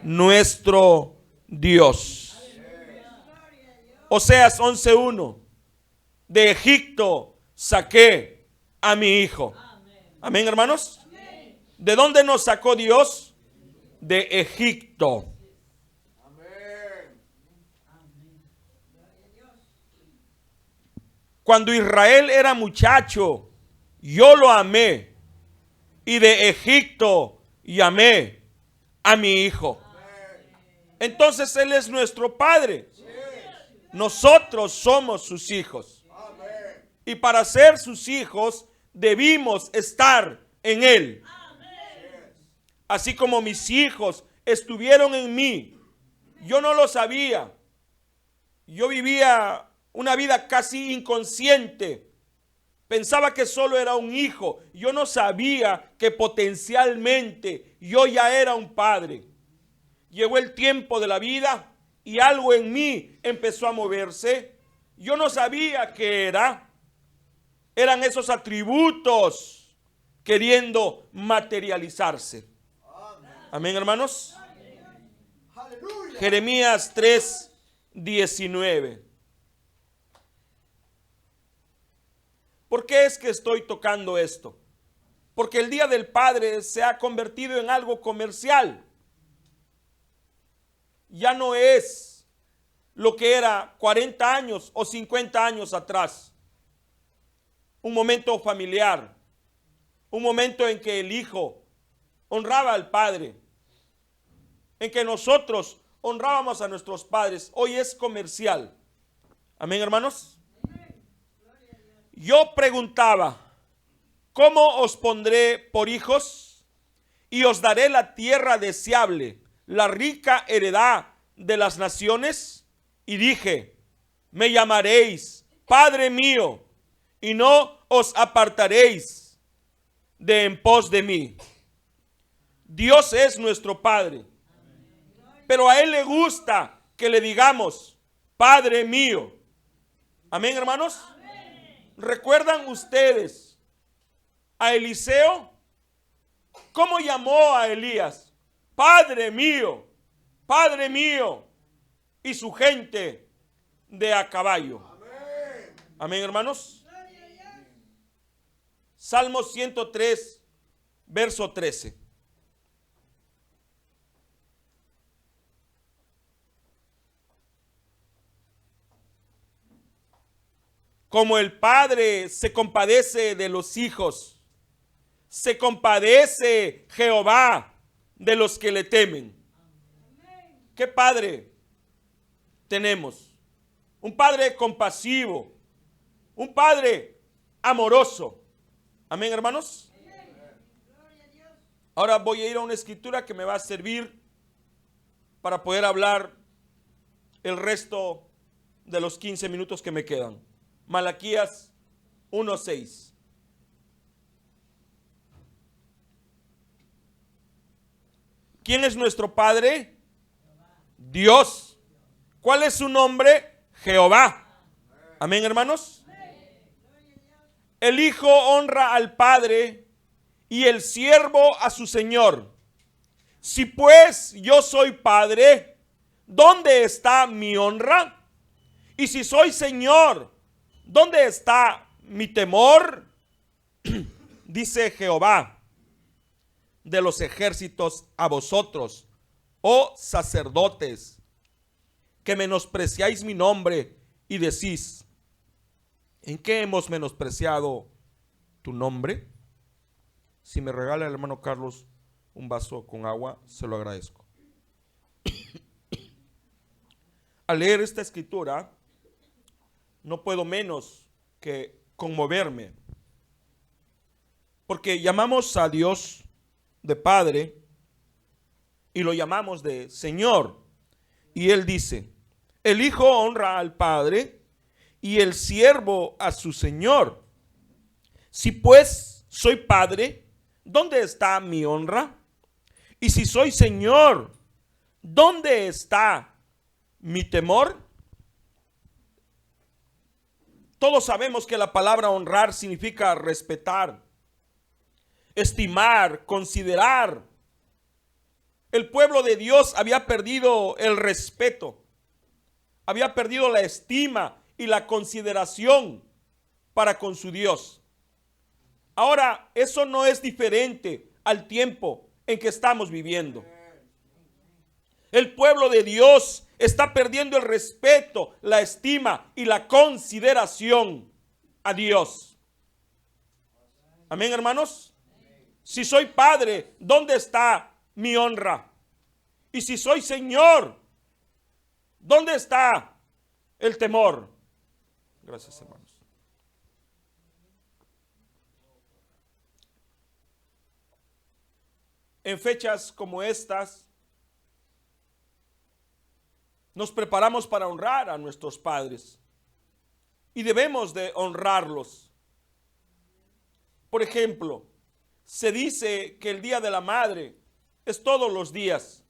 nuestro Dios. Oseas 11:1. De Egipto saqué a mi hijo. Amén, hermanos. ¿De dónde nos sacó Dios? De Egipto. Cuando Israel era muchacho, yo lo amé, y de Egipto llamé a mi hijo. Entonces Él es nuestro Padre. Nosotros somos sus hijos. Y para ser sus hijos debimos estar en Él. Así como mis hijos estuvieron en mí, yo no lo sabía. Yo vivía una vida casi inconsciente. Pensaba que solo era un hijo. Yo no sabía que potencialmente yo ya era un padre. Llegó el tiempo de la vida y algo en mí empezó a moverse. Yo no sabía qué era. Eran esos atributos queriendo materializarse. Amén, hermanos. Aleluya. Jeremías 3:19. ¿Por qué es que estoy tocando esto? Porque el Día del Padre se ha convertido en algo comercial. Ya no es lo que era 40 años o 50 años atrás. Un momento familiar, un momento en que el hijo honraba al padre, en que nosotros honrábamos a nuestros padres. Hoy es comercial. Amén, hermanos. Yo preguntaba, ¿cómo os pondré por hijos? Y os daré la tierra deseable, la rica heredad de las naciones. Y dije, me llamaréis Padre mío, y no os apartaréis de en pos de mí. Dios es nuestro Padre, pero a Él le gusta que le digamos, Padre mío. Amén, hermanos. ¿Recuerdan ustedes a Eliseo? ¿Cómo llamó a Elías? Padre mío, Padre mío. Y su gente de a caballo. Amén, hermanos. Salmo 103, verso 13. Como el Padre se compadece de los hijos, se compadece Jehová de los que le temen. ¿Qué Padre tenemos? Un Padre compasivo, un Padre amoroso. Amén, hermanos. Ahora voy a ir a una escritura que me va a servir para poder hablar el resto de los 15 minutos que me quedan. Malaquías 1:6. ¿Quién es nuestro Padre? Dios. ¿Cuál es su nombre? Jehová. Amén, hermanos. El Hijo honra al Padre y el siervo a su Señor. Si pues yo soy Padre, ¿dónde está mi honra? Y si soy Señor, ¿dónde está mi temor? Dice Jehová de los ejércitos a vosotros, oh sacerdotes, que menospreciáis mi nombre y decís, ¿en qué hemos menospreciado tu nombre? Si me regala el hermano Carlos un vaso con agua, se lo agradezco. Al leer esta escritura, no puedo menos que conmoverme, porque llamamos a Dios de Padre y lo llamamos de Señor. Y Él dice, el Hijo honra al Padre y el siervo a su Señor. Si pues soy Padre, ¿dónde está mi honra? Y si soy Señor, ¿dónde está mi temor? Todos sabemos que la palabra honrar significa respetar, estimar, considerar. El pueblo de Dios había perdido el respeto, había perdido la estima y la consideración para con su Dios. Ahora, eso no es diferente al tiempo en que estamos viviendo. El pueblo de Dios está perdiendo el respeto, la estima y la consideración a Dios. Amén, hermanos. Si soy Padre, ¿dónde está mi honra? Y si soy Señor, ¿dónde está el temor? Gracias, hermanos. En fechas como estas, nos preparamos para honrar a nuestros padres y debemos de honrarlos. Por ejemplo, se dice que el Día de la Madre es todos los días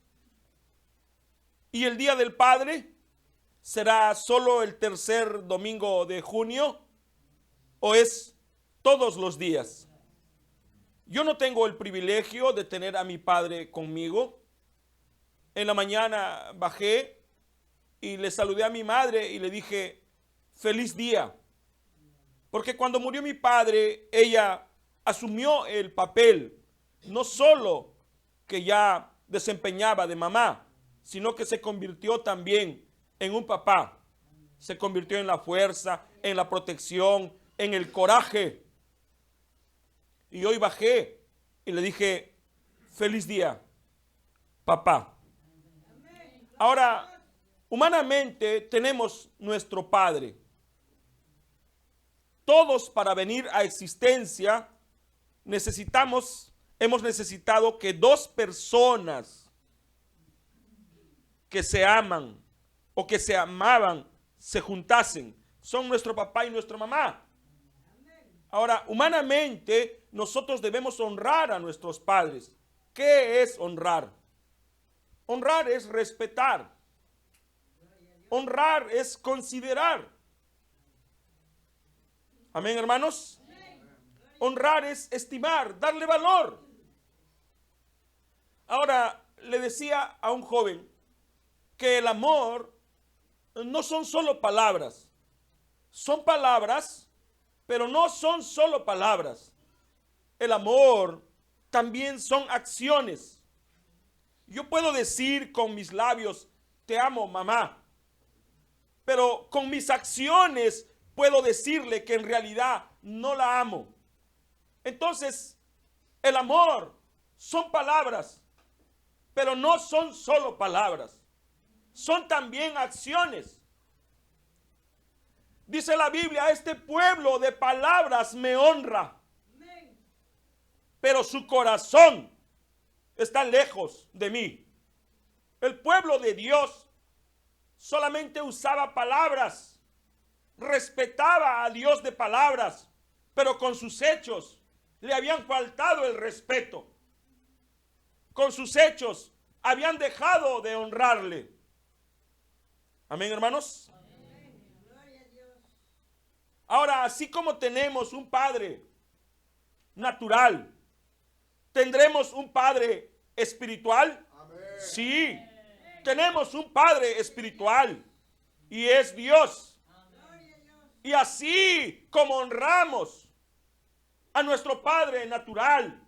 y el Día del Padre será solo el tercer domingo de junio o es todos los días. Yo no tengo el privilegio de tener a mi padre conmigo, en la mañana bajé y le saludé a mi madre y le dije, feliz día. Porque cuando murió mi padre, ella asumió el papel, no solo que ya desempeñaba de mamá, sino que se convirtió también en un papá. Se convirtió en la fuerza, en la protección, en el coraje. Y hoy bajé y le dije, feliz día, papá. Ahora, humanamente tenemos nuestro padre. Todos para venir a existencia hemos necesitado que dos personas que se aman o que se amaban se juntasen. Son nuestro papá y nuestra mamá. Ahora, humanamente nosotros debemos honrar a nuestros padres. ¿Qué es honrar? Honrar es respetar. Honrar es considerar. Amén, hermanos. Honrar es estimar, darle valor. Ahora, le decía a un joven que el amor no son solo palabras. Son palabras, pero no son solo palabras. El amor también son acciones. Yo puedo decir con mis labios, te amo, mamá. Pero con mis acciones puedo decirle que en realidad no la amo. Entonces, el amor son palabras, pero no son solo palabras. Son también acciones. Dice la Biblia, este pueblo de palabras me honra, pero su corazón está lejos de mí. El pueblo de Dios solamente usaba palabras, respetaba a Dios de palabras, pero con sus hechos le habían faltado el respeto. Con sus hechos habían dejado de honrarle. Amén, hermanos. Amén. Ahora, así como tenemos un padre natural, ¿tendremos un padre espiritual? Amén. Sí, tenemos un padre espiritual y es Dios. Y así como honramos a nuestro Padre natural,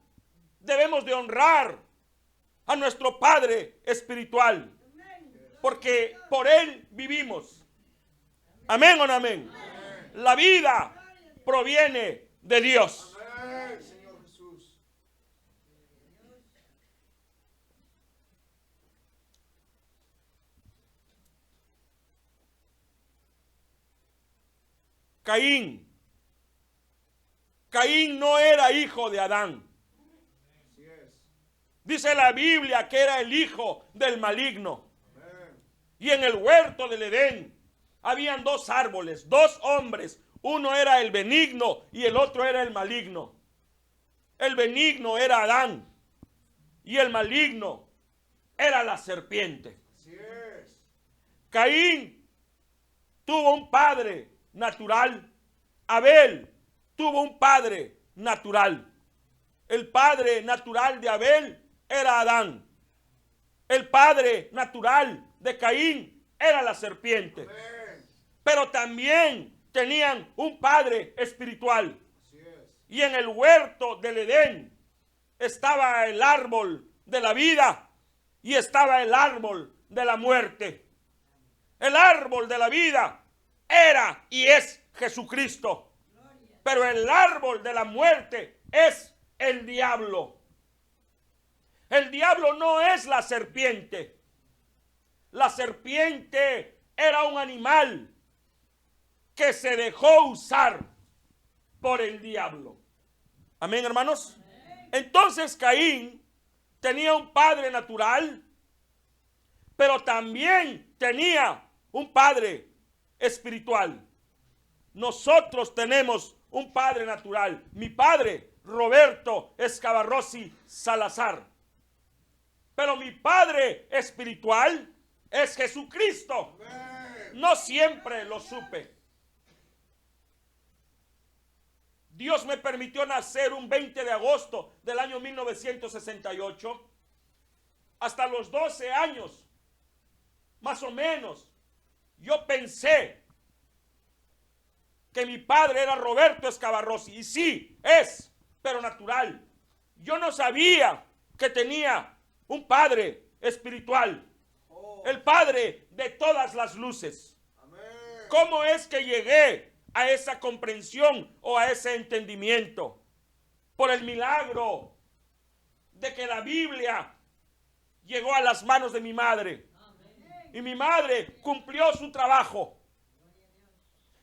debemos de honrar a nuestro Padre espiritual, porque por Él vivimos. Amén o no amén. La vida proviene de Dios. Señor Jesús. Caín no era hijo de Adán. Dice la Biblia que era el hijo del maligno. Y en el huerto del Edén habían dos árboles, dos hombres. Uno era el benigno y el otro era el maligno. El benigno era Adán y el maligno era la serpiente. Caín tuvo un padre natural. Abel tuvo un padre natural. El padre natural de Abel era Adán. El padre natural de Caín era la serpiente. Pero también tenían un padre espiritual. Y en el huerto del Edén estaba el árbol de la vida y estaba el árbol de la muerte. El árbol de la vida era y es Jesucristo. Pero el árbol de la muerte es el diablo. El diablo no es la serpiente. La serpiente era un animal que se dejó usar por el diablo. Amén, hermanos. Entonces Caín tenía un padre natural, pero también tenía un padre espiritual. Nosotros tenemos un padre natural. Mi padre, Roberto Escabarrosi Salazar. Pero mi padre espiritual es Jesucristo. No siempre lo supe. Dios me permitió nacer un 20 de agosto del año 1968. hasta los 12 años, más o menos, yo pensé que mi padre era Roberto Escavarrossi. Y sí, es, pero natural. Yo no sabía que tenía un padre espiritual. El padre de todas las luces. ¿Cómo es que llegué a esa comprensión o a ese entendimiento? Por el milagro de que la Biblia llegó a las manos de mi madre. Y mi madre cumplió su trabajo.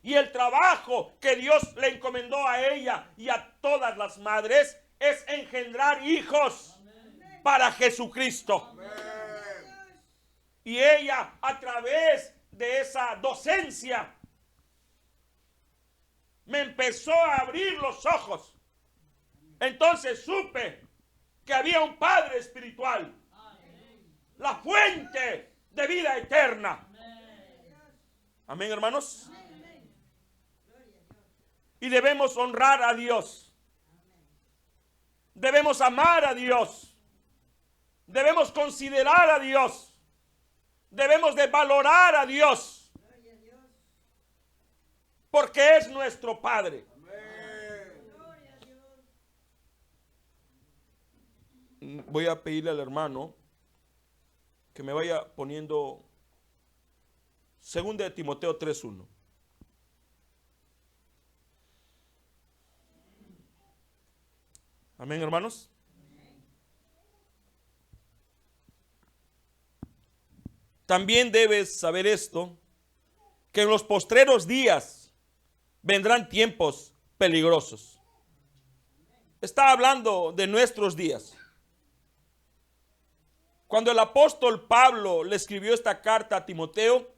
Y el trabajo que Dios le encomendó a ella y a todas las madres es engendrar hijos para Jesucristo. Y ella, a través de esa docencia, me empezó a abrir los ojos. Entonces supe que había un Padre espiritual, la fuente de vida eterna. Amén, hermanos. Y debemos honrar a Dios. Debemos amar a Dios. Debemos considerar a Dios. Debemos de valorar a Dios. Porque es nuestro Padre. Voy a pedirle al hermano que me vaya poniendo 2 de Timoteo 3:1. Amén, hermanos. También debes saber esto, que en los postreros días vendrán tiempos peligrosos. Está hablando de nuestros días. Cuando el apóstol Pablo le escribió esta carta a Timoteo,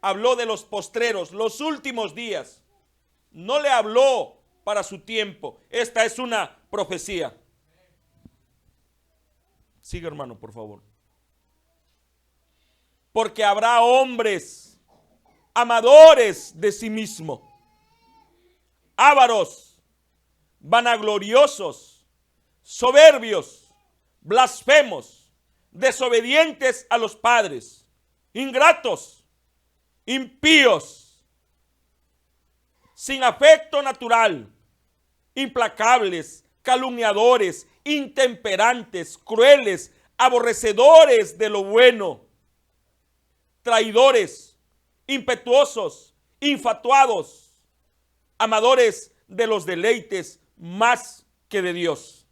habló de los postreros, los últimos días. No le habló para su tiempo. Esta es una profecía. Sigue, hermano, por favor. Porque habrá hombres amadores de sí mismo, ávaros, vanagloriosos, soberbios, blasfemos, desobedientes a los padres, ingratos, impíos, sin afecto natural, implacables, calumniadores, intemperantes, crueles, aborrecedores de lo bueno, traidores, impetuosos, infatuados, amadores de los deleites más que de Dios.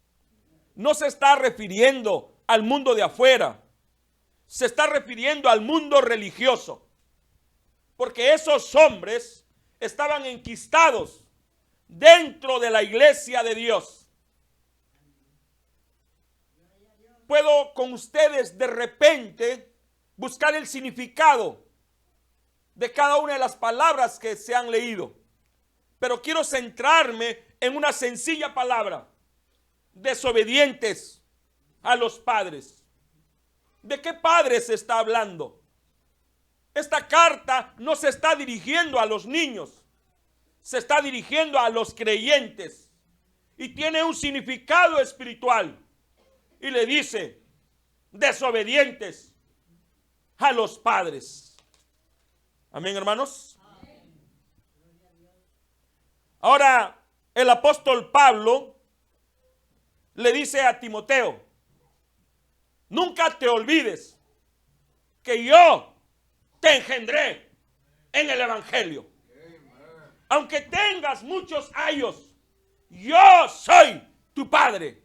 No se está refiriendo al mundo de afuera, se está refiriendo al mundo religioso, porque esos hombres estaban enquistados dentro de la iglesia de Dios. Puedo con ustedes de repente buscar el significado de cada una de las palabras que se han leído, pero quiero centrarme en una sencilla palabra: desobedientes a los padres. ¿De qué padres se está hablando? Esta carta no se está dirigiendo a los niños, se está dirigiendo a los creyentes y tiene un significado espiritual. Y le dice: desobedientes a los padres. Amén, hermanos. Ahora el apóstol Pablo le dice a Timoteo: nunca te olvides que yo te engendré en el evangelio. Aunque tengas muchos años, yo soy tu padre.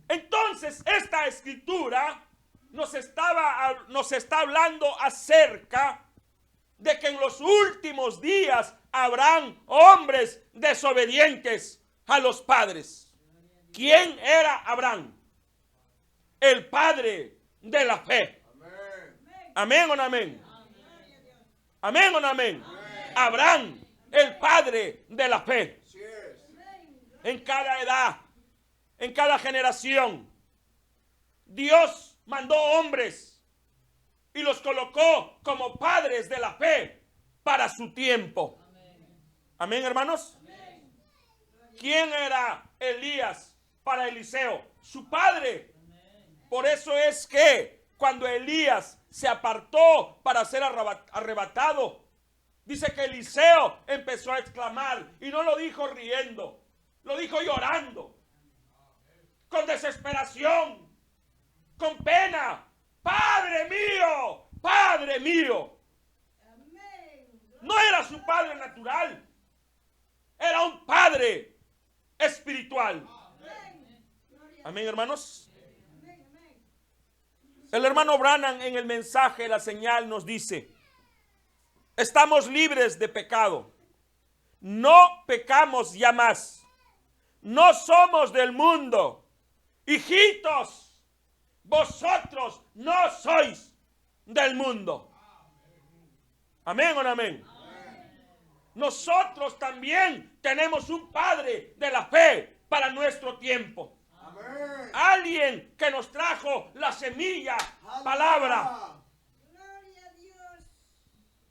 Entonces esta escritura nos está hablando acerca de que en los últimos días habrán hombres desobedientes a los padres. ¿Quién era Abraham? El padre de la fe. Amén o no amén. Amén o no amén. Abraham, el padre de la fe. En cada edad, en cada generación, Dios mandó hombres y los colocó como padres de la fe para su tiempo. Amén, hermanos. ¿Quién era Elías para Eliseo? Su padre. Por eso es que cuando Elías se apartó para ser arrebatado, dice que Eliseo empezó a exclamar, y no lo dijo riendo, lo dijo llorando, con desesperación, con pena. Padre mío, Padre mío. No era su padre natural, era un padre espiritual. Amén, hermanos. El hermano Branham en el mensaje La Señal nos dice: estamos libres de pecado, no pecamos ya más, no somos del mundo. Hijitos, vosotros no sois del mundo. Amén o no amén. Nosotros también tenemos un padre de la fe para nuestro tiempo. Amén. Alguien que nos trajo la semilla, palabra. Gloria a Dios.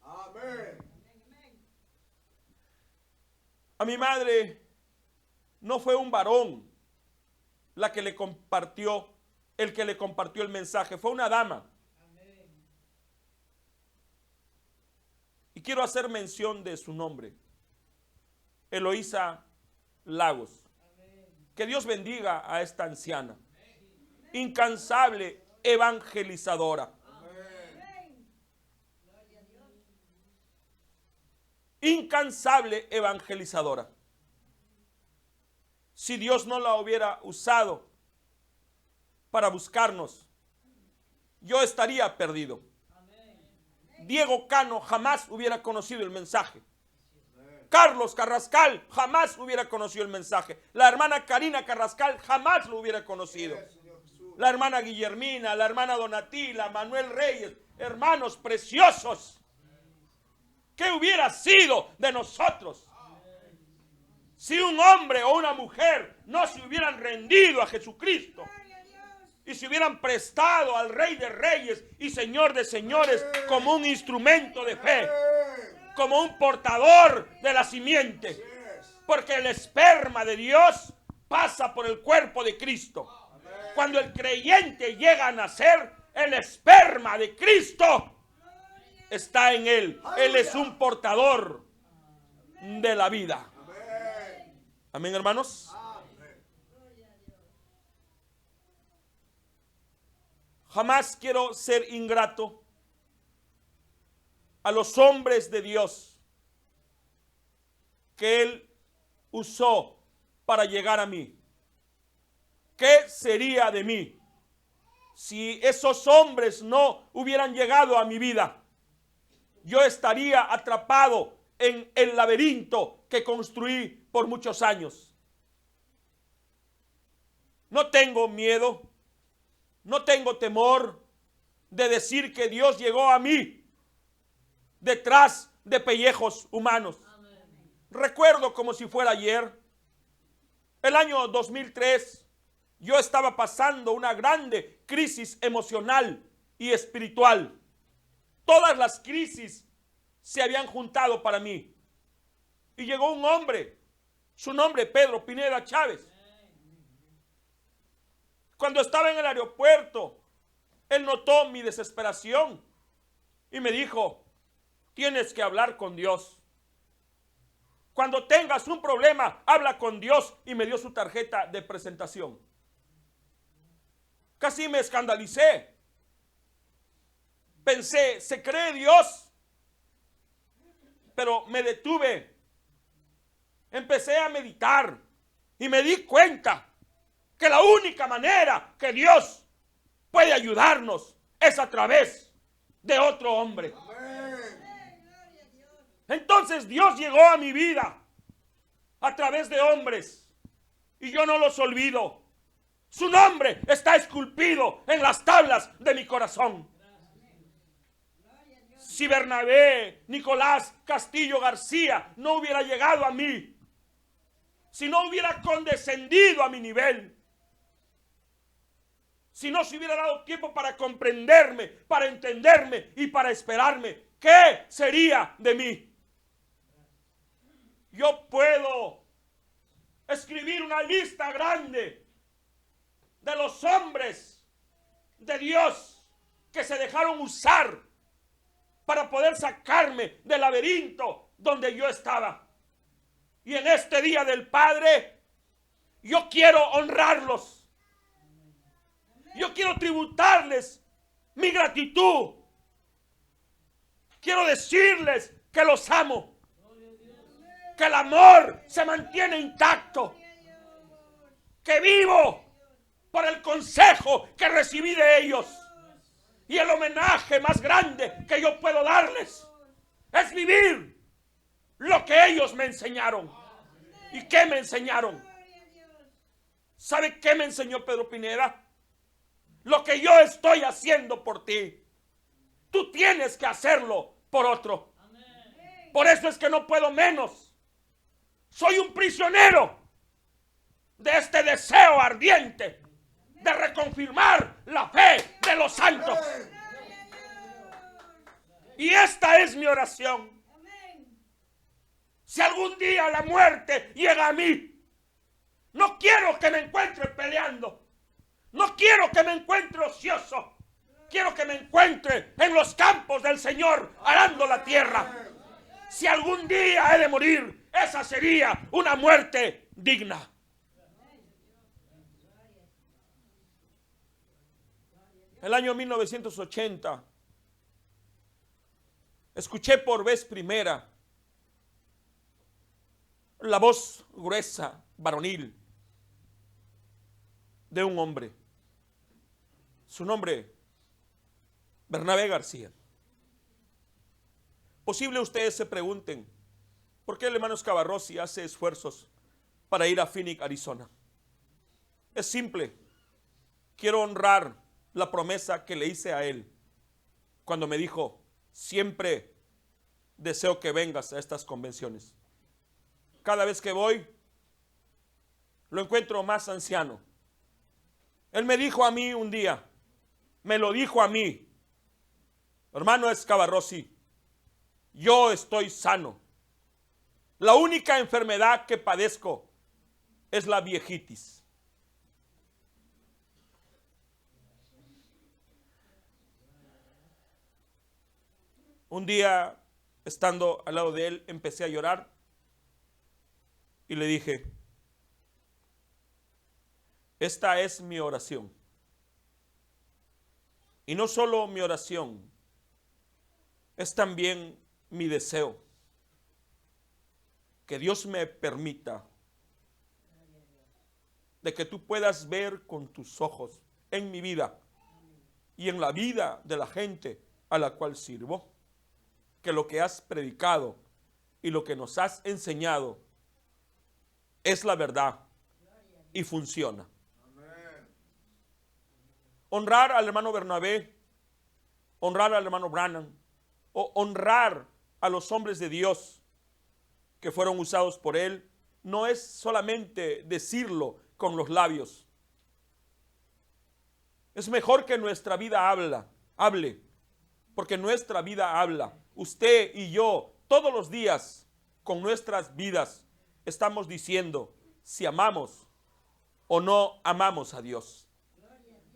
Amén. A mi madre no fue un varón el que le compartió el mensaje, fue una dama. Y quiero hacer mención de su nombre, Eloísa Lagos. Que Dios bendiga a esta anciana, incansable evangelizadora. Incansable evangelizadora. Si Dios no la hubiera usado para buscarnos, yo estaría perdido. Diego Cano jamás hubiera conocido el mensaje. Carlos Carrascal jamás hubiera conocido el mensaje. La hermana Karina Carrascal jamás lo hubiera conocido. La hermana Guillermina, la hermana Donatila, Manuel Reyes, hermanos preciosos. ¿Qué hubiera sido de nosotros si un hombre o una mujer no se hubieran rendido a Jesucristo y se hubieran prestado al Rey de Reyes y Señor de Señores como un instrumento de fe, como un portador de la simiente? Porque el esperma de Dios pasa por el cuerpo de Cristo. Cuando el creyente llega a nacer, el esperma de Cristo está en él. Él es un portador de la vida. Amén, hermanos. Jamás quiero ser ingrato a los hombres de Dios que Él usó para llegar a mí. ¿Qué sería de mí si esos hombres no hubieran llegado a mi vida? Yo estaría atrapado en el laberinto que construí por muchos años. No tengo miedo, no tengo temor de decir que Dios llegó a mí detrás de pellejos humanos. Recuerdo como si fuera ayer, el año 2003, yo estaba pasando una grande crisis emocional y espiritual. Todas las crisis se habían juntado para mí. Y llegó un hombre, su nombre Pedro Pineda Chávez. Cuando estaba en el aeropuerto, él notó mi desesperación y me dijo: tienes que hablar con Dios. Cuando tengas un problema, habla con Dios. Y me dio su tarjeta de presentación. Casi me escandalicé. Pensé, ¿se cree Dios? Pero me detuve. Empecé a meditar y me di cuenta que la única manera que Dios puede ayudarnos es a través de otro hombre. Entonces Dios llegó a mi vida a través de hombres y yo no los olvido. Su nombre está esculpido en las tablas de mi corazón. Si Bernabé Nicolás Castillo García no hubiera llegado a mí, si no hubiera condescendido a mi nivel, si no se hubiera dado tiempo para comprenderme, para entenderme y para esperarme, ¿qué sería de mí? Yo puedo escribir una lista grande de los hombres de Dios que se dejaron usar para poder sacarme del laberinto donde yo estaba. Y en este día del Padre, yo quiero honrarlos. Yo quiero tributarles mi gratitud. Quiero decirles que los amo. Que el amor se mantiene intacto. Que vivo por el consejo que recibí de ellos. Y el homenaje más grande que yo puedo darles es vivir lo que ellos me enseñaron. ¿Y qué me enseñaron? ¿Sabe qué me enseñó Pedro Pineda? Lo que yo estoy haciendo por ti, tú tienes que hacerlo por otro. Por eso es que no puedo menos. Soy un prisionero de este deseo ardiente de reconfirmar la fe de los santos. Y esta es mi oración. Si algún día la muerte llega a mí, no quiero que me encuentre peleando. No quiero que me encuentre ocioso. Quiero que me encuentre en los campos del Señor arando la tierra. Si algún día he de morir, esa sería una muerte digna. El año 1980, escuché por vez primera la voz gruesa, varonil, de un hombre. Su nombre, Bernabé García. Posible ustedes se pregunten, ¿por qué el hermano Escabarrossi hace esfuerzos para ir a Phoenix, Arizona? Es simple. Quiero honrar la promesa que le hice a él cuando me dijo, siempre deseo que vengas a estas convenciones. Cada vez que voy, lo encuentro más anciano. Él me dijo a mí un día, me lo dijo a mí, hermano Escabarrossi, yo estoy sano. La única enfermedad que padezco es la viejitis. Un día, estando al lado de él, empecé a llorar y le dije, esta es mi oración. Y no solo mi oración, es también mi deseo. Que Dios me permita de que tú puedas ver con tus ojos en mi vida y en la vida de la gente a la cual sirvo, que lo que has predicado y lo que nos has enseñado es la verdad y funciona. Honrar al hermano Bernabé, honrar al hermano Branham, o honrar a los hombres de Dios que fueron usados por él, no es solamente decirlo con los labios. Es mejor que nuestra vida hable, porque nuestra vida habla. Usted y yo, todos los días, con nuestras vidas, estamos diciendo si amamos o no amamos a Dios.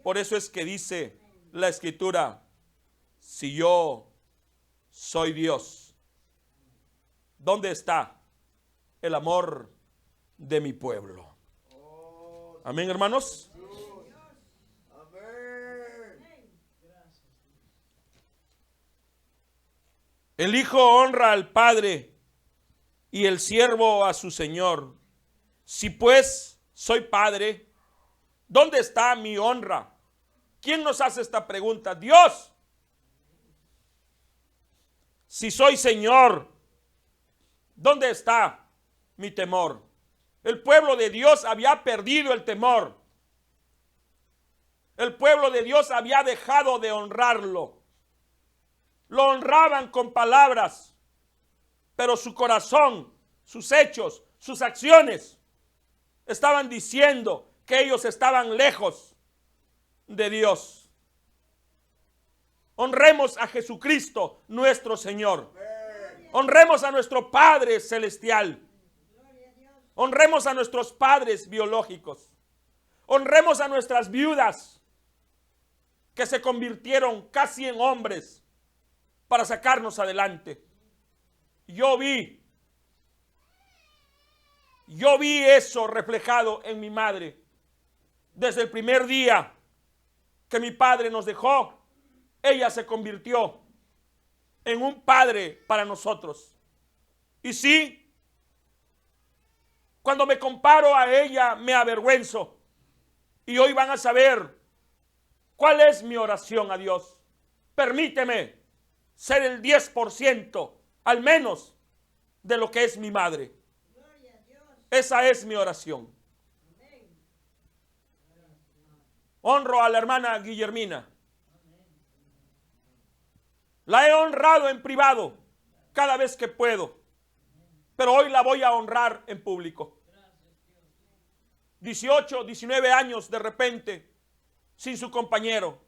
Por eso es que dice la Escritura, si yo soy Dios, ¿dónde está el amor de mi pueblo? Amén, hermanos. El hijo honra al padre y el siervo a su señor. Si pues soy padre, ¿dónde está mi honra? ¿Quién nos hace esta pregunta? Dios. Si soy señor, ¿dónde está mi temor? El pueblo de Dios había perdido el temor. El pueblo de Dios había dejado de honrarlo. Lo honraban con palabras, pero su corazón, sus hechos, sus acciones estaban diciendo que ellos estaban lejos de Dios. Honremos a Jesucristo, nuestro Señor. Honremos a nuestro Padre Celestial. Honremos a nuestros padres biológicos. Honremos a nuestras viudas. que se convirtieron casi en hombres para sacarnos adelante. Yo vi eso reflejado en mi madre. Desde el primer día que mi padre nos dejó, ella se convirtió en un padre para nosotros. Y sí, cuando me comparo a ella me avergüenzo. Y hoy van a saber cuál es mi oración a Dios. Permíteme ser el 10% al menos de lo que es mi madre. Esa es mi oración. Honro a la hermana Guillermina. La he honrado en privado cada vez que puedo, pero hoy la voy a honrar en público. 18, 19 años de repente, sin su compañero,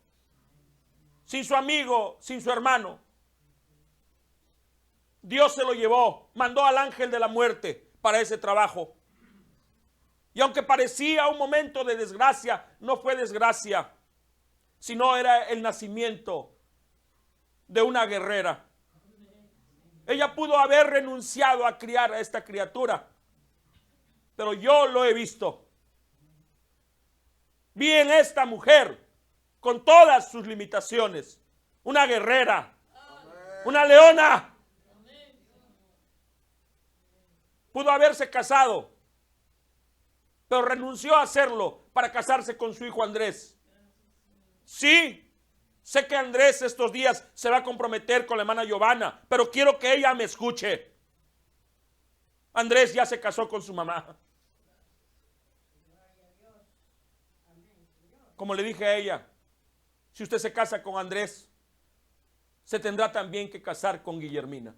sin su amigo, sin su hermano. Dios se lo llevó, mandó al ángel de la muerte para ese trabajo. Y aunque parecía un momento de desgracia, no fue desgracia, sino era el nacimiento de una guerrera. Ella pudo haber renunciado a criar a esta criatura, pero yo lo he visto. Vi en esta mujer, con todas sus limitaciones, una guerrera, una leona. Pudo haberse casado, pero renunció a hacerlo para casarse con su hijo Andrés. Sí, sé que Andrés estos días se va a comprometer con la hermana Giovanna, pero quiero que ella me escuche. Andrés ya se casó con su mamá. Como le dije a ella, si usted se casa con Andrés, se tendrá también que casar con Guillermina.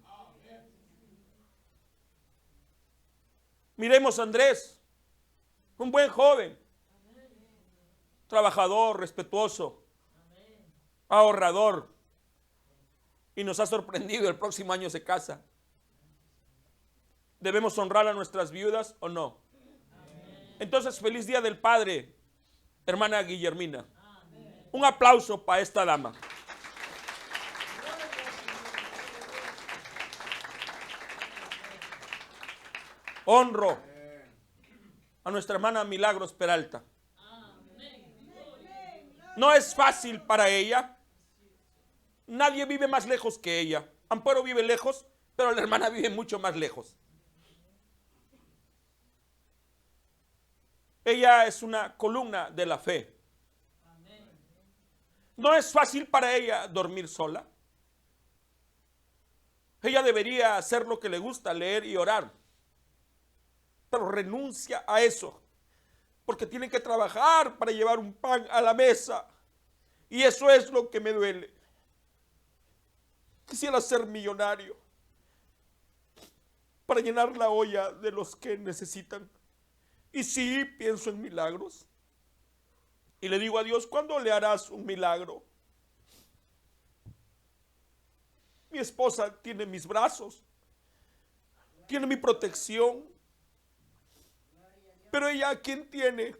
Miremos a Andrés, un buen joven, trabajador, respetuoso, ahorrador, y nos ha sorprendido, el próximo año se casa. ¿Debemos honrar a nuestras viudas o no? Entonces, feliz Día del Padre, hermana Guillermina. Un aplauso para esta dama. Honro a nuestra hermana Milagros Peralta. No es fácil para ella. Nadie vive más lejos que ella. Amparo vive lejos, pero la hermana vive mucho más lejos. Ella es una columna de la fe. No es fácil para ella dormir sola. Ella debería hacer lo que le gusta, leer y orar. Pero renuncia a eso, porque tiene que trabajar para llevar un pan a la mesa. Y eso es lo que me duele. Quisiera ser millonario para llenar la olla de los que necesitan. Y sí, pienso en milagros. Y le digo a Dios, ¿cuándo le harás un milagro? Mi esposa tiene mis brazos, tiene mi protección. Pero ella, ¿a quién tiene?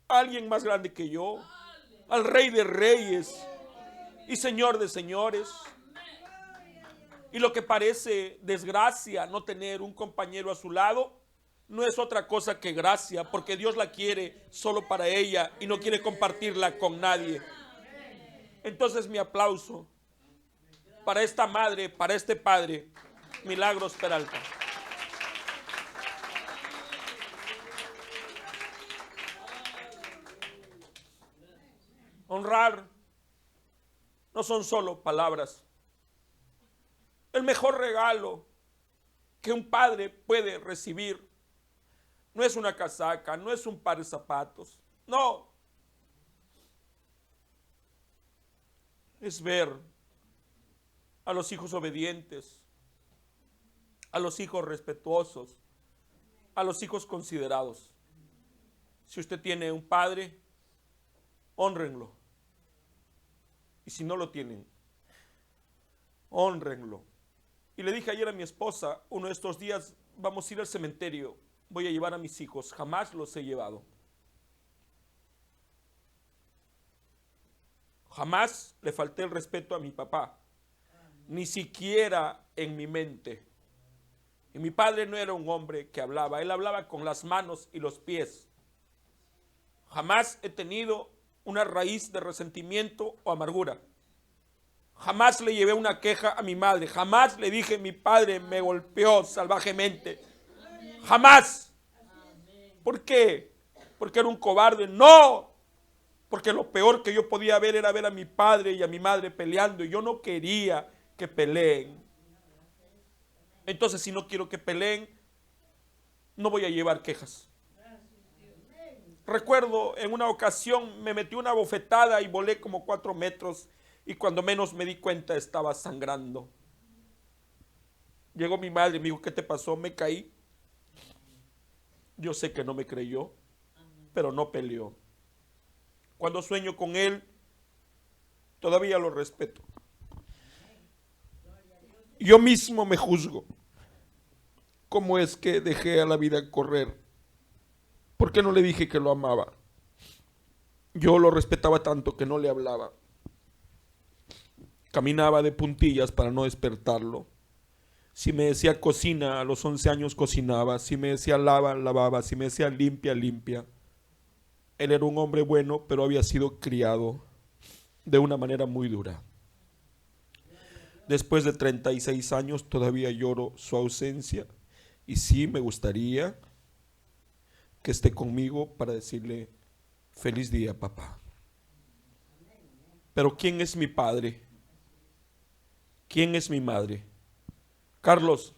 A alguien más grande que yo, al Rey de Reyes y Señor de Señores. Y lo que parece desgracia no tener un compañero a su lado, no es otra cosa que gracia, porque Dios la quiere solo para ella y no quiere compartirla con nadie. Entonces mi aplauso para esta madre, para este padre, Milagros Peralta. Honrar no son solo palabras. El mejor regalo que un padre puede recibir no es una casaca, no es un par de zapatos, no. Es ver a los hijos obedientes, a los hijos respetuosos, a los hijos considerados. Si usted tiene un padre, hónrenlo. Y si no lo tienen, hónrenlo. Y le dije ayer a mi esposa, uno de estos días vamos a ir al cementerio, voy a llevar a mis hijos, jamás los he llevado. Jamás le falté el respeto a mi papá, ni siquiera en mi mente. Y mi padre no era un hombre que hablaba, él hablaba con las manos y los pies. Jamás he tenido una raíz de resentimiento o amargura. Jamás le llevé una queja a mi madre, jamás le dije mi padre me golpeó salvajemente. Jamás. ¿Por qué? Porque era un cobarde. No, porque lo peor que yo podía ver era ver a mi padre y a mi madre peleando y yo no quería que peleen. Entonces, si no quiero que peleen, no voy a llevar quejas. Recuerdo en una ocasión me metí una bofetada y volé como 4 metros y cuando menos me di cuenta estaba sangrando. Llegó mi madre y me dijo, ¿qué te pasó? Me caí. Yo sé que no me creyó, pero no peleó. Cuando sueño con él, todavía lo respeto. Yo mismo me juzgo. ¿Cómo es que dejé a la vida correr? ¿Por qué no le dije que lo amaba? Yo lo respetaba tanto que no le hablaba. Caminaba de puntillas para no despertarlo. Si me decía cocina, a los 11 años cocinaba. Si me decía lava, lavaba. Si me decía limpia, limpia. Él era un hombre bueno, pero había sido criado de una manera muy dura. Después de 36 años todavía lloro su ausencia. Y sí me gustaría que esté conmigo para decirle feliz día, papá. Pero ¿quién es mi padre? ¿Quién es mi madre? Carlos,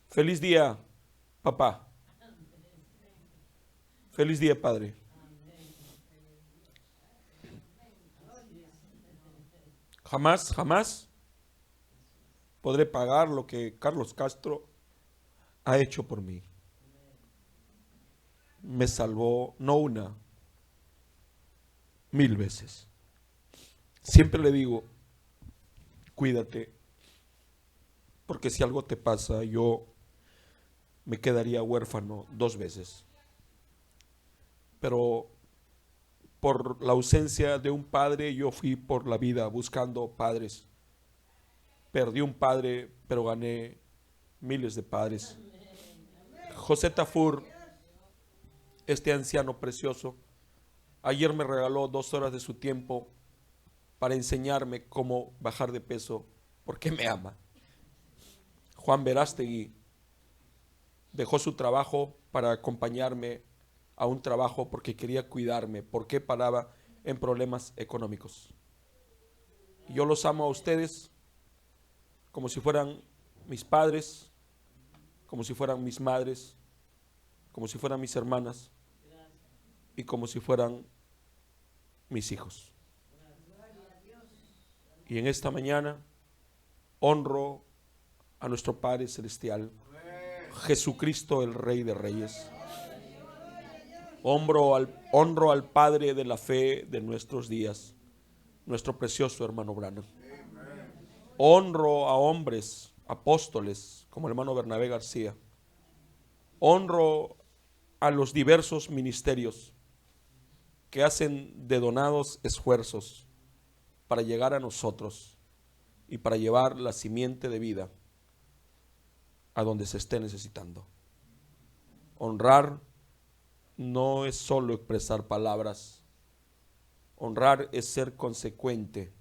feliz día, papá. Feliz día, padre. Jamás podré pagar lo que Carlos Castro ha hecho por mí. Me salvó no una, 1000 veces. Siempre le digo, cuídate, porque si algo te pasa, yo me quedaría huérfano 2 veces. Pero por la ausencia de un padre, yo fui por la vida buscando padres. Perdí un padre, pero gané miles de padres. José Tafur, este anciano precioso, ayer me regaló 2 horas de su tiempo para enseñarme cómo bajar de peso, porque me ama. Juan Verástegui dejó su trabajo para acompañarme a un trabajo porque quería cuidarme, porque paraba en problemas económicos. Yo los amo a ustedes como si fueran mis padres, como si fueran mis madres, como si fueran mis hermanas y como si fueran mis hijos. Y en esta mañana honro a nuestro Padre Celestial, Jesucristo el Rey de Reyes. Honro al Padre de la fe de nuestros días, nuestro precioso hermano Branham. Honro a hombres, apóstoles, como el hermano Bernabé García. Honro a los diversos ministerios que hacen de donados esfuerzos para llegar a nosotros y para llevar la simiente de vida a donde se esté necesitando. Honrar no es solo expresar palabras. Honrar es ser consecuente.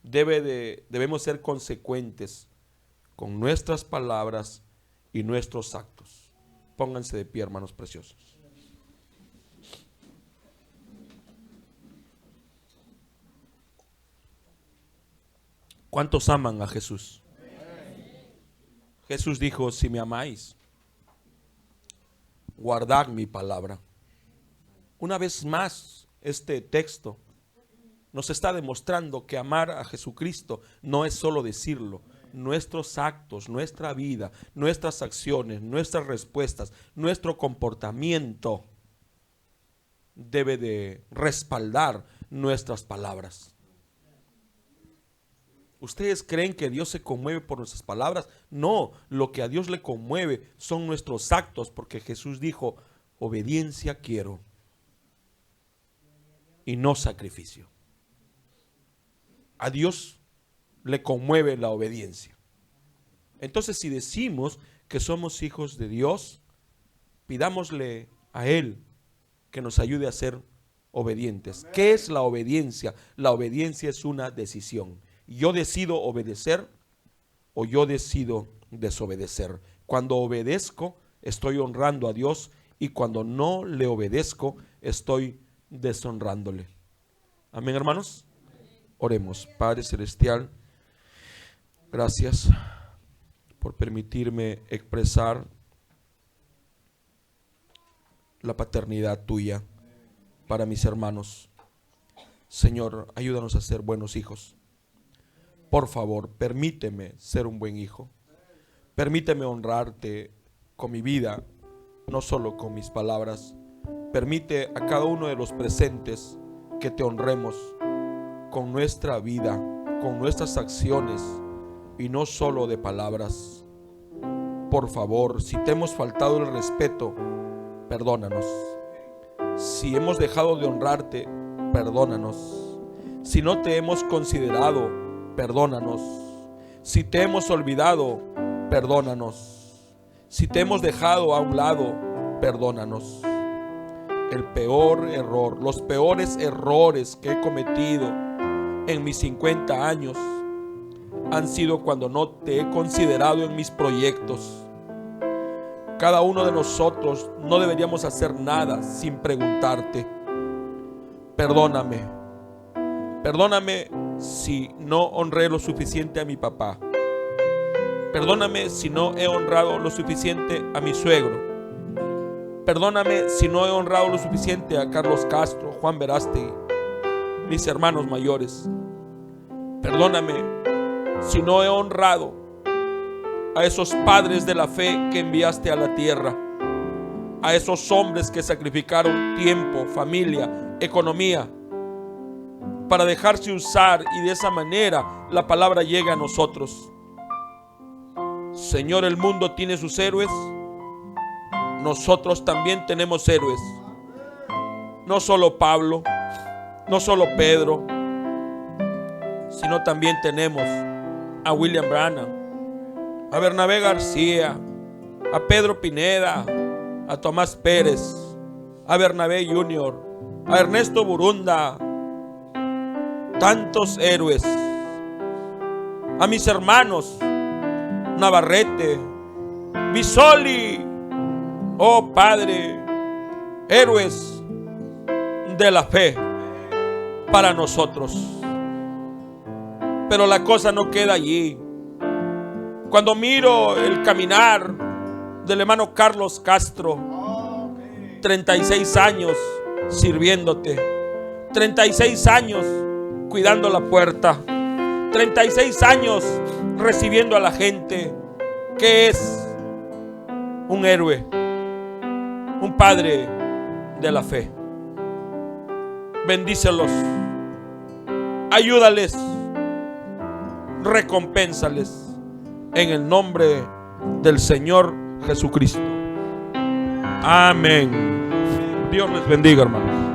Debemos ser consecuentes con nuestras palabras y nuestros actos. Pónganse de pie, hermanos preciosos. ¿Cuántos aman a Jesús? Jesús dijo, si me amáis, guardad mi palabra. Una vez más, este texto nos está demostrando que amar a Jesucristo no es solo decirlo. Nuestros actos, nuestra vida, nuestras acciones, nuestras respuestas, nuestro comportamiento debe de respaldar nuestras palabras. ¿Ustedes creen que Dios se conmueve por nuestras palabras? No, lo que a Dios le conmueve son nuestros actos, porque Jesús dijo, obediencia quiero y no sacrificio. A Dios le conmueve la obediencia. Entonces, si decimos que somos hijos de Dios, pidámosle a Él que nos ayude a ser obedientes. ¿Qué es la obediencia? La obediencia es una decisión. Yo decido obedecer o yo decido desobedecer. Cuando obedezco, estoy honrando a Dios, y cuando no le obedezco, estoy deshonrándole. Amén, hermanos. Oremos. Padre Celestial, gracias por permitirme expresar la paternidad tuya para mis hermanos. Señor, ayúdanos a ser buenos hijos. Por favor, permíteme ser un buen hijo. Permíteme honrarte con mi vida, no solo con mis palabras. Permite a cada uno de los presentes que te honremos con nuestra vida, con nuestras acciones, y no solo de palabras. Por favor, si te hemos faltado el respeto, perdónanos. Si hemos dejado de honrarte, perdónanos. Si no te hemos considerado, perdónanos. Si te hemos olvidado, perdónanos. Si te hemos dejado a un lado, perdónanos. El peor error, los peores errores que he cometido en mis 50 años han sido cuando no te he considerado en mis proyectos. Cada uno de nosotros no deberíamos hacer nada sin preguntarte. Perdóname. Perdóname si no honré lo suficiente a mi papá. Perdóname si no he honrado lo suficiente a mi suegro. Perdóname si no he honrado lo suficiente a Carlos Castro, Juan Verástegui, mis hermanos mayores. Perdóname si no he honrado a esos padres de la fe que enviaste a la tierra, a esos hombres que sacrificaron tiempo, familia, economía, para dejarse usar, y de esa manera la palabra llega a nosotros. Señor, el mundo tiene sus héroes, nosotros también tenemos héroes. No solo Pablo, no solo Pedro, sino también tenemos a William Branham, a Bernabé García, a Pedro Pineda, a Tomás Pérez, a Bernabé Jr., a Ernesto Burunda, tantos héroes, a mis hermanos Navarrete, Bisoli, oh Padre, héroes de la fe para nosotros. Pero la cosa no queda allí. Cuando miro el caminar del hermano Carlos Castro, 36 años sirviéndote, 36 años cuidando la puerta, 36 años recibiendo a la gente, que es un héroe, un padre de la fe. Bendícelos, ayúdales, recompénsales en el nombre del Señor Jesucristo. Amén. Dios les bendiga, hermanos.